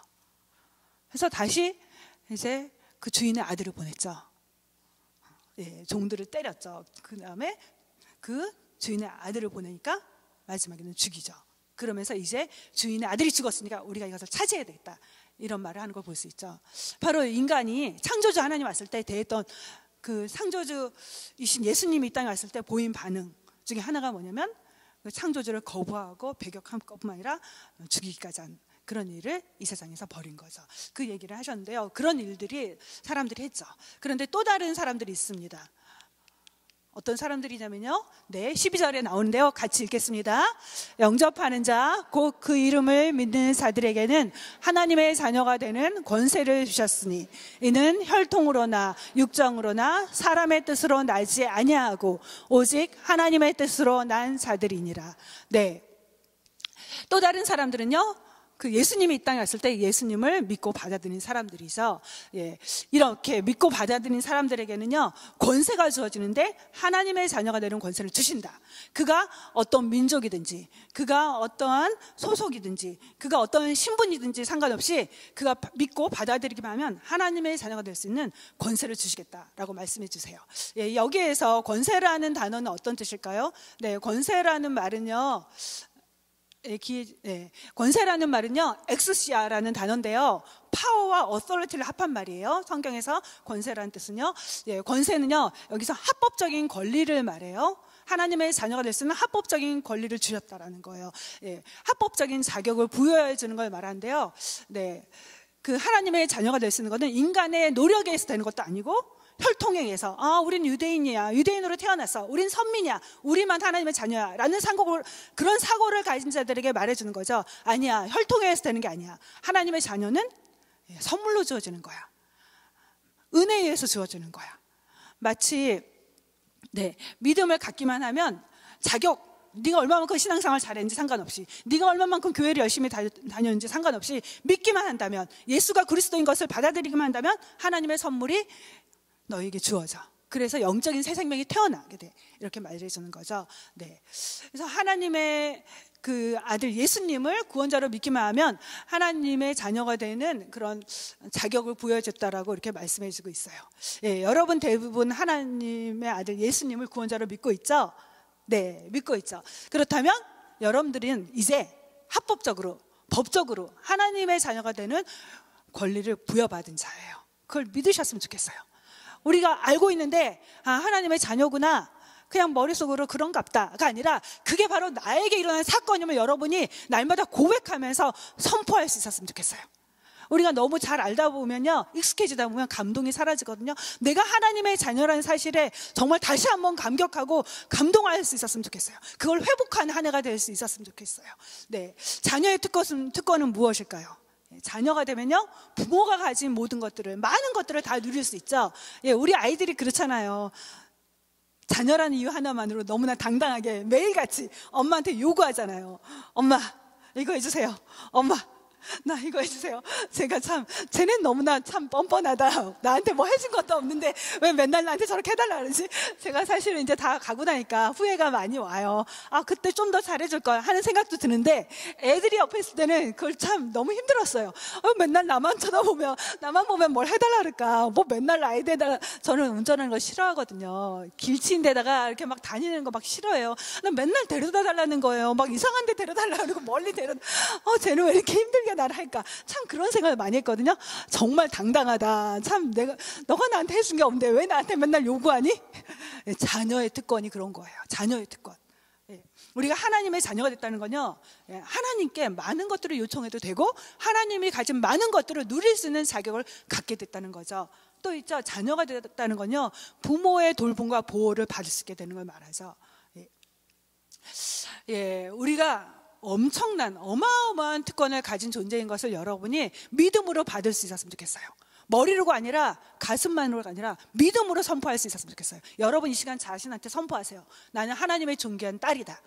그래서 다시 이제 그 주인의 아들을 보냈죠. 예, 종들을 때렸죠. 그 다음에 그 주인의 아들을 보내니까 마지막에는 죽이죠. 그러면서 이제 주인의 아들이 죽었으니까 우리가 이것을 차지해야 되겠다, 이런 말을 하는 걸 볼 수 있죠. 바로 인간이 창조주 하나님 왔을 때 대했던 그 창조주이신 예수님이 이 땅에 왔을 때 보인 반응 중에 하나가 뭐냐면 그 창조주를 거부하고 배격한 것뿐만 아니라 죽이기까지 한 그런 일을 이 세상에서 벌인 거죠. 그 얘기를 하셨는데요. 그런 일들이 사람들이 했죠. 그런데 또 다른 사람들이 있습니다. 어떤 사람들이냐면요, 네, 12절에 나오는데요. 같이 읽겠습니다. 영접하는 자, 곧 그 이름을 믿는 자들에게는 하나님의 자녀가 되는 권세를 주셨으니 이는 혈통으로나 육정으로나 사람의 뜻으로 나지 아니하고 오직 하나님의 뜻으로 난 자들이니라. 네, 또 다른 사람들은요, 그 예수님이 이 땅에 왔을 때 예수님을 믿고 받아들인 사람들이죠. 예, 이렇게 믿고 받아들인 사람들에게는요, 권세가 주어지는데 하나님의 자녀가 되는 권세를 주신다. 그가 어떤 민족이든지, 그가 어떠한 소속이든지, 그가 어떤 신분이든지 상관없이 그가 믿고 받아들이기만 하면 하나님의 자녀가 될 수 있는 권세를 주시겠다라고 말씀해 주세요. 예, 여기에서 권세라는 단어는 어떤 뜻일까요? 네, 권세라는 말은요, 권세라는 말은요, 엑스시아라는 단어인데요, 파워와 어서리티를 합한 말이에요. 성경에서 권세라는 뜻은요, 권세는요, 여기서 합법적인 권리를 말해요. 하나님의 자녀가 될 수 있는 합법적인 권리를 주셨다라는 거예요. 합법적인 자격을 부여해 주는 걸 말하는데요. 네, 그 하나님의 자녀가 될 수 있는 것은 인간의 노력에 의해서 되는 것도 아니고 혈통에 의해서, 우린 유대인이야, 유대인으로 태어났어, 우린 선민이야, 우리만 하나님의 자녀야 라는 그런 사고를 가진 자들에게 말해주는 거죠. 아니야, 혈통에 의해서 되는 게 아니야. 하나님의 자녀는 선물로 주어지는 거야. 은혜에 의해서 주어지는 거야. 마치 믿음을 갖기만 하면 자격, 네가 얼마만큼 신앙생활 잘했는지 상관없이, 네가 얼마만큼 교회를 열심히 다녔는지 상관없이 믿기만 한다면, 예수가 그리스도인 것을 받아들이기만 한다면 하나님의 선물이 너에게 주어져. 그래서 영적인 새 생명이 태어나게 돼. 이렇게 말해주는 거죠. 네. 그래서 하나님의 그 아들 예수님을 구원자로 믿기만 하면 하나님의 자녀가 되는 그런 자격을 부여해줬다라고 이렇게 말씀해주고 있어요. 예, 여러분 대부분 하나님의 아들 예수님을 구원자로 믿고 있죠? 네, 믿고 있죠. 그렇다면 여러분들은 이제 합법적으로, 법적으로 하나님의 자녀가 되는 권리를 부여받은 자예요. 그걸 믿으셨으면 좋겠어요. 우리가 알고 있는데 하나님의 자녀구나, 그냥 머릿속으로 그런갑다가 아니라 그게 바로 나에게 일어난 사건이면 여러분이 날마다 고백하면서 선포할 수 있었으면 좋겠어요. 우리가 너무 잘 알다 보면요, 익숙해지다 보면 감동이 사라지거든요. 내가 하나님의 자녀라는 사실에 정말 다시 한번 감격하고 감동할 수 있었으면 좋겠어요. 그걸 회복하는 한 해가 될 수 있었으면 좋겠어요. 네, 자녀의 특권은 무엇일까요? 자녀가 되면요, 부모가 가진 모든 것들을, 많은 것들을 다 누릴 수 있죠. 예, 우리 아이들이 그렇잖아요. 자녀라는 이유 하나만으로 너무나 당당하게 매일같이 엄마한테 요구하잖아요. 엄마, 이거 해주세요. 엄마, 나 이거 해주세요. 제가 참, 쟤는 너무나 참 뻔뻔하다. 나한테 뭐 해준 것도 없는데 왜 맨날 나한테 저렇게 해달라 그러지? 제가 사실은 이제 다 가고 나니까 후회가 많이 와요. 그때 좀 더 잘해줄 걸 하는 생각도 드는데, 애들이 옆에 있을 때는 그걸 참 너무 힘들었어요. 맨날 나만 쳐다보면, 나만 보면 뭘 해달라 그럴까? 뭐 맨날 나에 대해서. 저는 운전하는 걸 싫어하거든요. 길치인 데다가 이렇게 막 다니는 거 막 싫어해요. 난 맨날 데려다 달라는 거예요. 막 이상한 데 데려달라 그러고 멀리 쟤는 왜 이렇게 힘들게 나를 할까? 참 그런 생각을 많이 했거든요. 정말 당당하다. 참 너가 나한테 해준 게 없는데 왜 나한테 맨날 요구하니? 자녀의 특권이 그런 거예요. 자녀의 특권. 우리가 하나님의 자녀가 됐다는 건요, 하나님께 많은 것들을 요청해도 되고 하나님이 가진 많은 것들을 누릴 수 있는 자격을 갖게 됐다는 거죠. 또 있죠, 자녀가 됐다는 건요, 부모의 돌봄과 보호를 받을 수 있게 되는 걸 말하죠. 우리가 엄청난 어마어마한 특권을 가진 존재인 것을 여러분이 믿음으로 받을 수 있었으면 좋겠어요. 머리로가 아니라 가슴만으로가 아니라 믿음으로 선포할 수 있었으면 좋겠어요. 여러분 이 시간 자신한테 선포하세요. 나는 하나님의 존귀한 딸이다.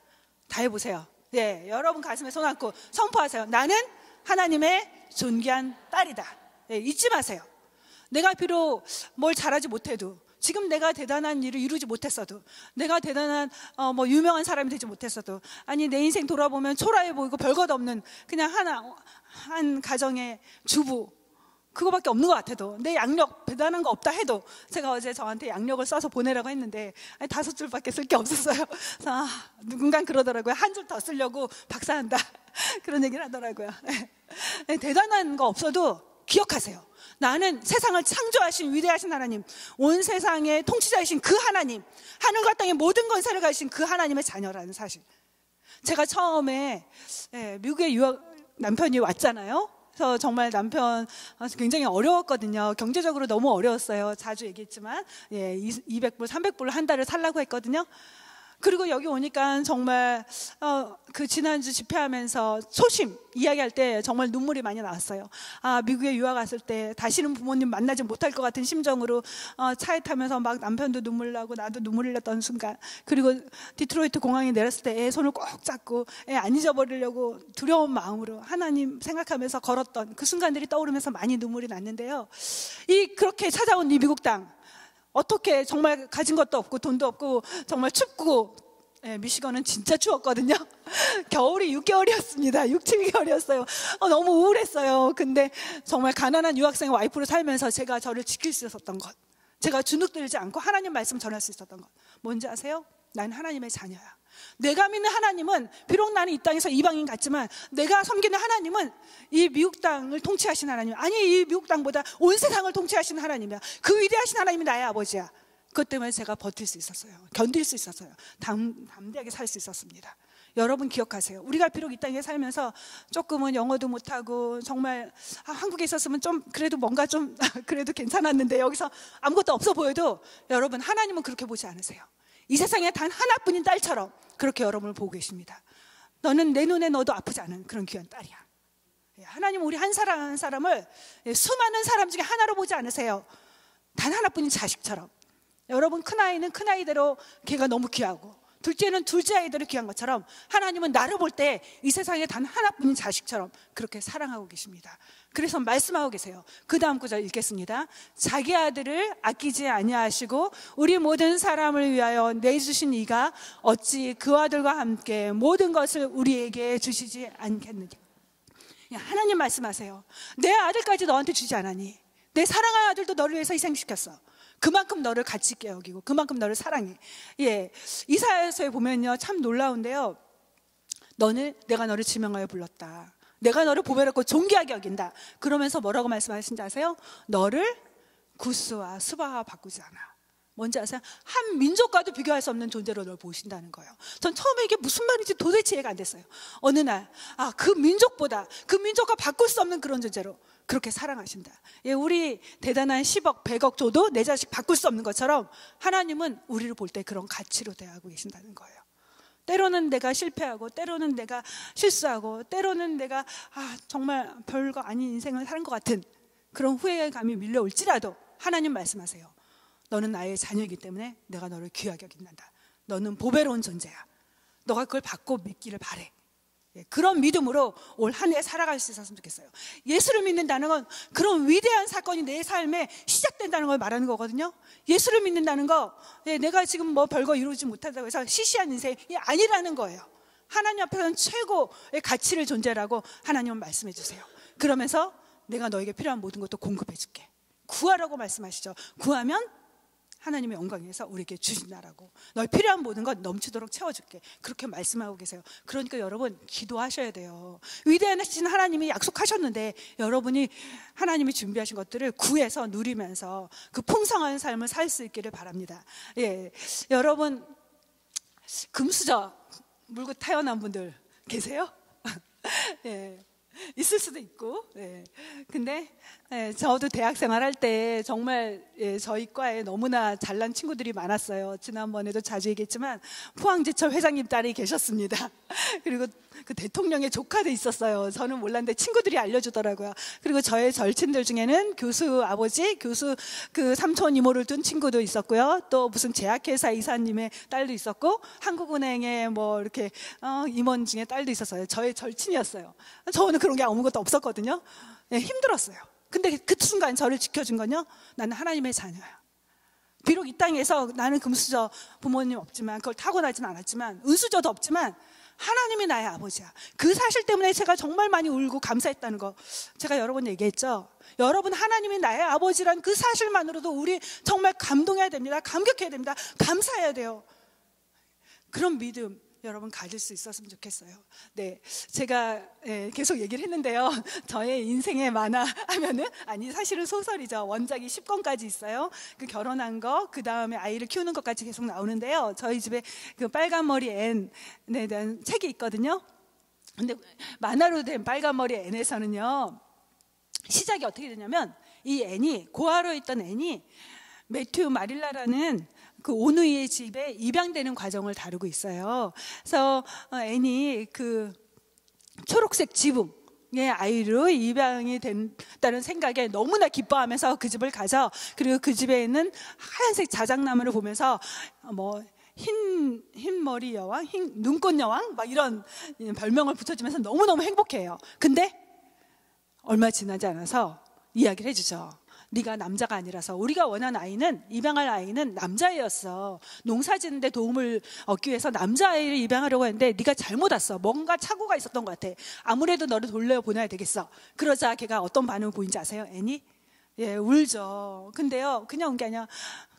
다 해보세요. 예, 여러분 가슴에 손 얹고 선포하세요. 나는 하나님의 존귀한 딸이다. 예, 잊지 마세요. 내가 비록 뭘 잘하지 못해도, 지금 내가 대단한 일을 이루지 못했어도, 내가 대단한 유명한 사람이 되지 못했어도, 아니 내 인생 돌아보면 초라해 보이고 별것 없는 그냥 한 가정의 주부, 그거밖에 없는 것 같아도, 내 양력 대단한 거 없다 해도, 제가 어제 저한테 양력을 써서 보내라고 했는데 5줄밖에 쓸 게 없었어요. 그래서 누군가 그러더라고요. 한 줄 더 쓰려고 박사한다 그런 얘기를 하더라고요. 대단한 거 없어도 기억하세요. 나는 세상을 창조하신 위대하신 하나님, 온 세상의 통치자이신 그 하나님, 하늘과 땅의 모든 권세를 가지신 그 하나님의 자녀라는 사실. 제가 처음에 미국에 남편이 왔잖아요. 그래서 정말 남편 굉장히 어려웠거든요. 경제적으로 너무 어려웠어요. 자주 얘기했지만 200불, 300불 한 달을 살라고 했거든요. 그리고 여기 오니까 정말 그 지난주 집회하면서 초심 이야기할 때 정말 눈물이 많이 나왔어요. 미국에 유학 갔을 때 다시는 부모님 만나지 못할 것 같은 심정으로 차에 타면서 막 남편도 눈물 나고 나도 눈물 흘렸던 순간, 그리고 디트로이트 공항에 내렸을 때 애 손을 꼭 잡고 애 안 잊어버리려고 두려운 마음으로 하나님 생각하면서 걸었던 그 순간들이 떠오르면서 많이 눈물이 났는데요. 그렇게 찾아온 이 미국 땅, 어떻게 정말 가진 것도 없고 돈도 없고 정말 춥고, 미시건은 진짜 추웠거든요. 겨울이 6개월이었습니다. 6, 7개월이었어요. 너무 우울했어요. 근데 정말 가난한 유학생 와이프로 살면서 제가 저를 지킬 수 있었던 것, 제가 주눅들지 않고 하나님 말씀 전할 수 있었던 것, 뭔지 아세요? 난 하나님의 자녀야. 내가 믿는 하나님은, 비록 나는 이 땅에서 이방인 같지만 내가 섬기는 하나님은 이 미국 땅을 통치하신 하나님, 아니 이 미국 땅보다 온 세상을 통치하신 하나님이야. 그 위대하신 하나님이 나의 아버지야. 그것 때문에 제가 버틸 수 있었어요. 견딜 수 있었어요. 담대하게 살 수 있었습니다. 여러분 기억하세요. 우리가 비록 이 땅에 살면서 조금은 영어도 못하고 정말 한국에 있었으면 좀 그래도 뭔가 좀 그래도 괜찮았는데 여기서 아무것도 없어 보여도, 여러분 하나님은 그렇게 보지 않으세요. 이 세상에 단 하나뿐인 딸처럼 그렇게 여러분을 보고 계십니다. 너는 내 눈에 넣어도 아프지 않은 그런 귀한 딸이야. 하나님은 우리 한 사람 한 사람을 수많은 사람 중에 하나로 보지 않으세요. 단 하나뿐인 자식처럼. 여러분 큰아이는 큰아이대로 걔가 너무 귀하고, 둘째는 둘째 아이대로 귀한 것처럼 하나님은 나를 볼 때 이 세상에 단 하나뿐인 자식처럼 그렇게 사랑하고 계십니다. 그래서 말씀하고 계세요. 그 다음 구절 읽겠습니다. 자기 아들을 아끼지 아니하시고 우리 모든 사람을 위하여 내주신 이가 어찌 그 아들과 함께 모든 것을 우리에게 주시지 않겠느냐. 하나님 말씀하세요. 내 아들까지 너한테 주지 않았니? 내 사랑하는 아들도 너를 위해서 희생시켰어. 그만큼 너를 가치 있게 여기고 그만큼 너를 사랑해. 이사야서에 보면요 참 놀라운데요, 내가 너를 지명하여 불렀다. 내가 너를 보배롭고 존귀하게 여긴다. 그러면서 뭐라고 말씀하신지 아세요? 너를 구스와 스바와 바꾸지 않아. 뭔지 아세요? 한 민족과도 비교할 수 없는 존재로 널 보신다는 거예요. 전 처음에 이게 무슨 말인지 도대체 이해가 안 됐어요. 어느 날 그 민족보다, 그 민족과 바꿀 수 없는 그런 존재로 그렇게 사랑하신다. 우리 대단한 10억, 100억 줘도 내 자식 바꿀 수 없는 것처럼 하나님은 우리를 볼 때 그런 가치로 대하고 계신다는 거예요. 때로는 내가 실패하고, 때로는 내가 실수하고, 때로는 내가 정말 별거 아닌 인생을 사는 것 같은 그런 후회감이 밀려올지라도 하나님 말씀하세요. 너는 나의 자녀이기 때문에 내가 너를 귀하게 여긴다. 너는 보배로운 존재야. 너가 그걸 받고 믿기를 바래. 그런 믿음으로 올 한 해 살아갈 수 있었으면 좋겠어요. 예수를 믿는다는 건 그런 위대한 사건이 내 삶에 시작된다는 걸 말하는 거거든요. 예수를 믿는다는 거, 내가 지금 뭐 별거 이루지 못한다고 해서 시시한 인생이 아니라는 거예요. 하나님 앞에서는 최고의 가치를 존재라고 하나님은 말씀해 주세요. 그러면서 내가 너에게 필요한 모든 것도 공급해 줄게. 구하라고 말씀하시죠. 구하면 하나님의 영광에서 우리에게 주신다라고. 너의 필요한 모든 것 넘치도록 채워줄게. 그렇게 말씀하고 계세요. 그러니까 여러분 기도하셔야 돼요. 위대하신 하나님이 약속하셨는데 여러분이 하나님이 준비하신 것들을 구해서 누리면서 그 풍성한 삶을 살 수 있기를 바랍니다. 여러분 금수저 물고 태어난 분들 계세요? 있을 수도 있고. 근데 저도 대학 생활할 때 정말 저희 과에 너무나 잘난 친구들이 많았어요. 지난번에도 자주 얘기했지만 포항제철 회장님 딸이 계셨습니다. 그리고 그 대통령의 조카도 있었어요. 저는 몰랐는데 친구들이 알려주더라고요. 그리고 저의 절친들 중에는 교수 아버지, 교수 그 삼촌 이모를 둔 친구도 있었고요. 또 무슨 제약회사 이사님의 딸도 있었고, 한국은행의 뭐 이렇게 임원 중에 딸도 있었어요. 저의 절친이었어요. 저는 그런 게 아무것도 없었거든요. 힘들었어요. 근데 그 순간 저를 지켜준 건요, 나는 하나님의 자녀야. 비록 이 땅에서 나는 금수저 부모님 없지만, 그걸 타고나진 않았지만, 은수저도 없지만 하나님이 나의 아버지야. 그 사실 때문에 제가 정말 많이 울고 감사했다는 거 제가 여러 번 얘기했죠. 여러분, 하나님이 나의 아버지란 그 사실만으로도 우리 정말 감동해야 됩니다. 감격해야 됩니다. 감사해야 돼요. 그런 믿음 여러분 가질 수 있었으면 좋겠어요. 네, 제가 계속 얘기를 했는데요. 저의 인생의 만화 하면은, 아니 사실은 소설이죠. 원작이 10권까지 있어요. 그 결혼한 거, 그 다음에 아이를 키우는 것까지 계속 나오는데요. 저희 집에 그 빨간 머리 앤에 대한 책이 있거든요. 근데 만화로 된 빨간 머리 앤에서는요, 시작이 어떻게 되냐면, 이 앤이, 고아로 있던 앤이 매튜 마릴라라는 그 오누이의 집에 입양되는 과정을 다루고 있어요. 그래서 앤이 그 초록색 지붕의 아이로 입양이 된다는 생각에 너무나 기뻐하면서 그 집을 가죠. 그리고 그 집에 있는 하얀색 자작나무를 보면서 뭐 흰 머리 여왕, 흰 눈꽃 여왕 막 이런 별명을 붙여주면서 너무너무 행복해요. 근데 얼마 지나지 않아서 이야기를 해주죠. 네가 남자가 아니라서, 우리가 원하는 아이는, 입양할 아이는 남자애였어. 농사 짓는데 도움을 얻기 위해서 남자아이를 입양하려고 했는데 네가 잘못 왔어. 뭔가 착오가 있었던 것 같아. 아무래도 너를 돌려보내야 되겠어. 그러자 걔가 어떤 반응을 보인지 아세요? 애니? 예, 울죠. 근데요, 그냥 운 게 아니라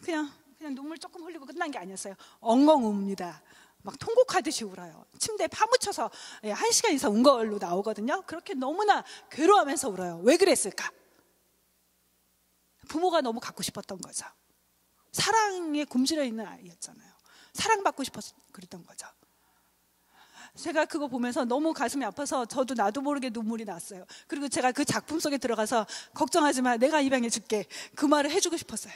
그냥 눈물 조금 흘리고 끝난 게 아니었어요. 엉엉 웁니다. 막 통곡하듯이 울어요. 침대에 파묻혀서 1시간 이상 운 걸로 나오거든요. 그렇게 너무나 괴로워하면서 울어요. 왜 그랬을까? 부모가 너무 갖고 싶었던 거죠. 사랑에 굶주려 있는 아이였잖아요. 사랑받고 싶어서 그랬던 거죠. 제가 그거 보면서 너무 가슴이 아파서 저도 나도 모르게 눈물이 났어요. 그리고 제가 그 작품 속에 들어가서 걱정하지 마, 내가 입양해 줄게, 그 말을 해주고 싶었어요.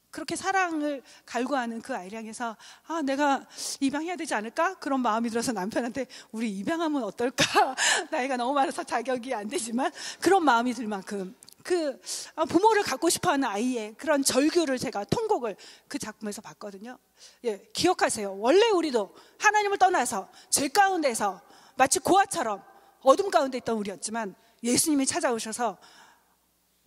그렇게 사랑을 갈구하는 그 아이를 향해서 내가 입양해야 되지 않을까? 그런 마음이 들어서 남편한테 우리 입양하면 어떨까? 나이가 너무 많아서 자격이 안 되지만 그런 마음이 들 만큼 그 부모를 갖고 싶어하는 아이의 그런 절규를, 제가 통곡을 그 작품에서 봤거든요. 예, 기억하세요. 원래 우리도 하나님을 떠나서 죄 가운데서 마치 고아처럼 어둠 가운데 있던 우리였지만, 예수님이 찾아오셔서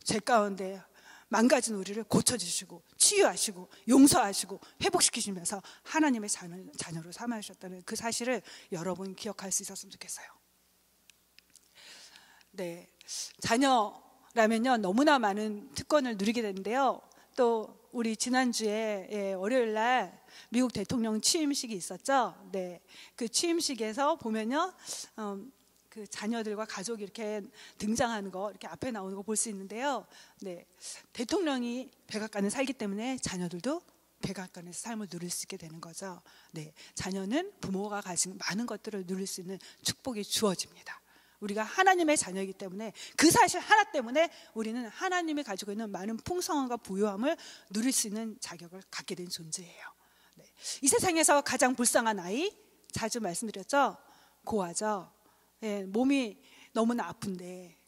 죄 가운데 망가진 우리를 고쳐주시고 치유하시고 용서하시고 회복시키시면서 하나님의 자녀로 삼아주셨다는 그 사실을 여러분 기억할 수 있었으면 좋겠어요. 네, 자녀라면요 너무나 많은 특권을 누리게 되는데요. 또 우리 지난주에 월요일 날 미국 대통령 취임식이 있었죠. 네, 그 취임식에서 보면요, 그 자녀들과 가족이 이렇게 등장하는 거, 이렇게 앞에 나오는 거 볼 수 있는데요. 네, 대통령이 백악관에 살기 때문에 자녀들도 백악관에서 삶을 누릴 수 있게 되는 거죠. 네, 자녀는 부모가 가진 많은 것들을 누릴 수 있는 축복이 주어집니다. 우리가 하나님의 자녀이기 때문에, 그 사실 하나 때문에 우리는 하나님이 가지고 있는 많은 풍성함과 부요함을 누릴 수 있는 자격을 갖게 된 존재예요. 네, 이 세상에서 가장 불쌍한 아이, 자주 말씀드렸죠. 고아죠. 예, 몸이 너무나 아픈데,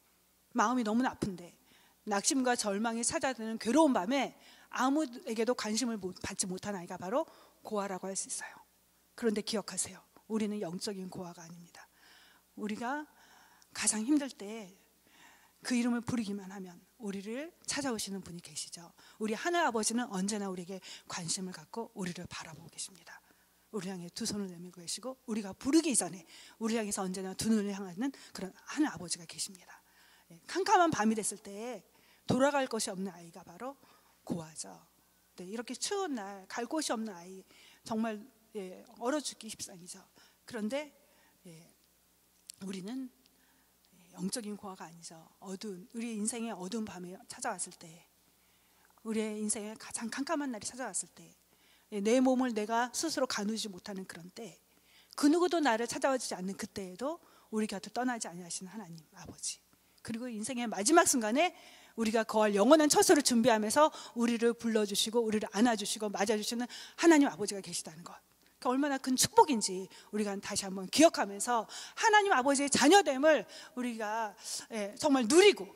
마음이 너무나 아픈데, 낙심과 절망이 찾아드는 괴로운 밤에 아무에게도 관심을 받지 못한 아이가 바로 고아라고 할 수 있어요. 그런데 기억하세요. 우리는 영적인 고아가 아닙니다. 우리가 가장 힘들 때 그 이름을 부르기만 하면 우리를 찾아오시는 분이 계시죠. 우리 하늘 아버지는 언제나 우리에게 관심을 갖고 우리를 바라보고 계십니다. 우리 향해 두 손을 내밀고 계시고, 우리가 부르기 전에 우리 향해서 언제나 두 눈을 향하는 그런 하늘 아버지가 계십니다. 캄캄한 밤이 됐을 때 돌아갈 곳이 없는 아이가 바로 고아죠. 네, 이렇게 추운 날 갈 곳이 없는 아이, 정말 얼어 죽기 십상이죠. 그런데 우리는 영적인 고아가 아니죠. 어두운, 우리 인생의 어두운 밤이 찾아왔을 때, 우리의 인생의 가장 캄캄한 날이 찾아왔을 때, 내 몸을 내가 스스로 가누지 못하는 그런 때, 그 누구도 나를 찾아와주지 않는 그때에도 우리 곁을 떠나지 아니하시는 하나님 아버지, 그리고 인생의 마지막 순간에 우리가 거할 영원한 처소를 준비하면서 우리를 불러주시고 우리를 안아주시고 맞아주시는 하나님 아버지가 계시다는 것. 그러니까 얼마나 큰 축복인지 우리가 다시 한번 기억하면서 하나님 아버지의 자녀됨을 우리가 정말 누리고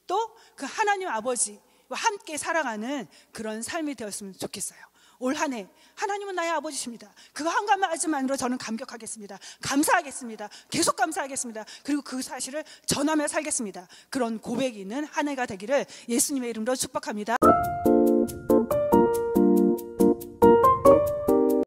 또 그 하나님 아버지와 함께 살아가는 그런 삶이 되었으면 좋겠어요. 올 한 해 하나님은 나의 아버지십니다. 그거 한 가지만으로 저는 감격하겠습니다. 감사하겠습니다. 계속 감사하겠습니다. 그리고 그 사실을 전하며 살겠습니다. 그런 고백이 있는 한 해가 되기를 예수님의 이름으로 축복합니다.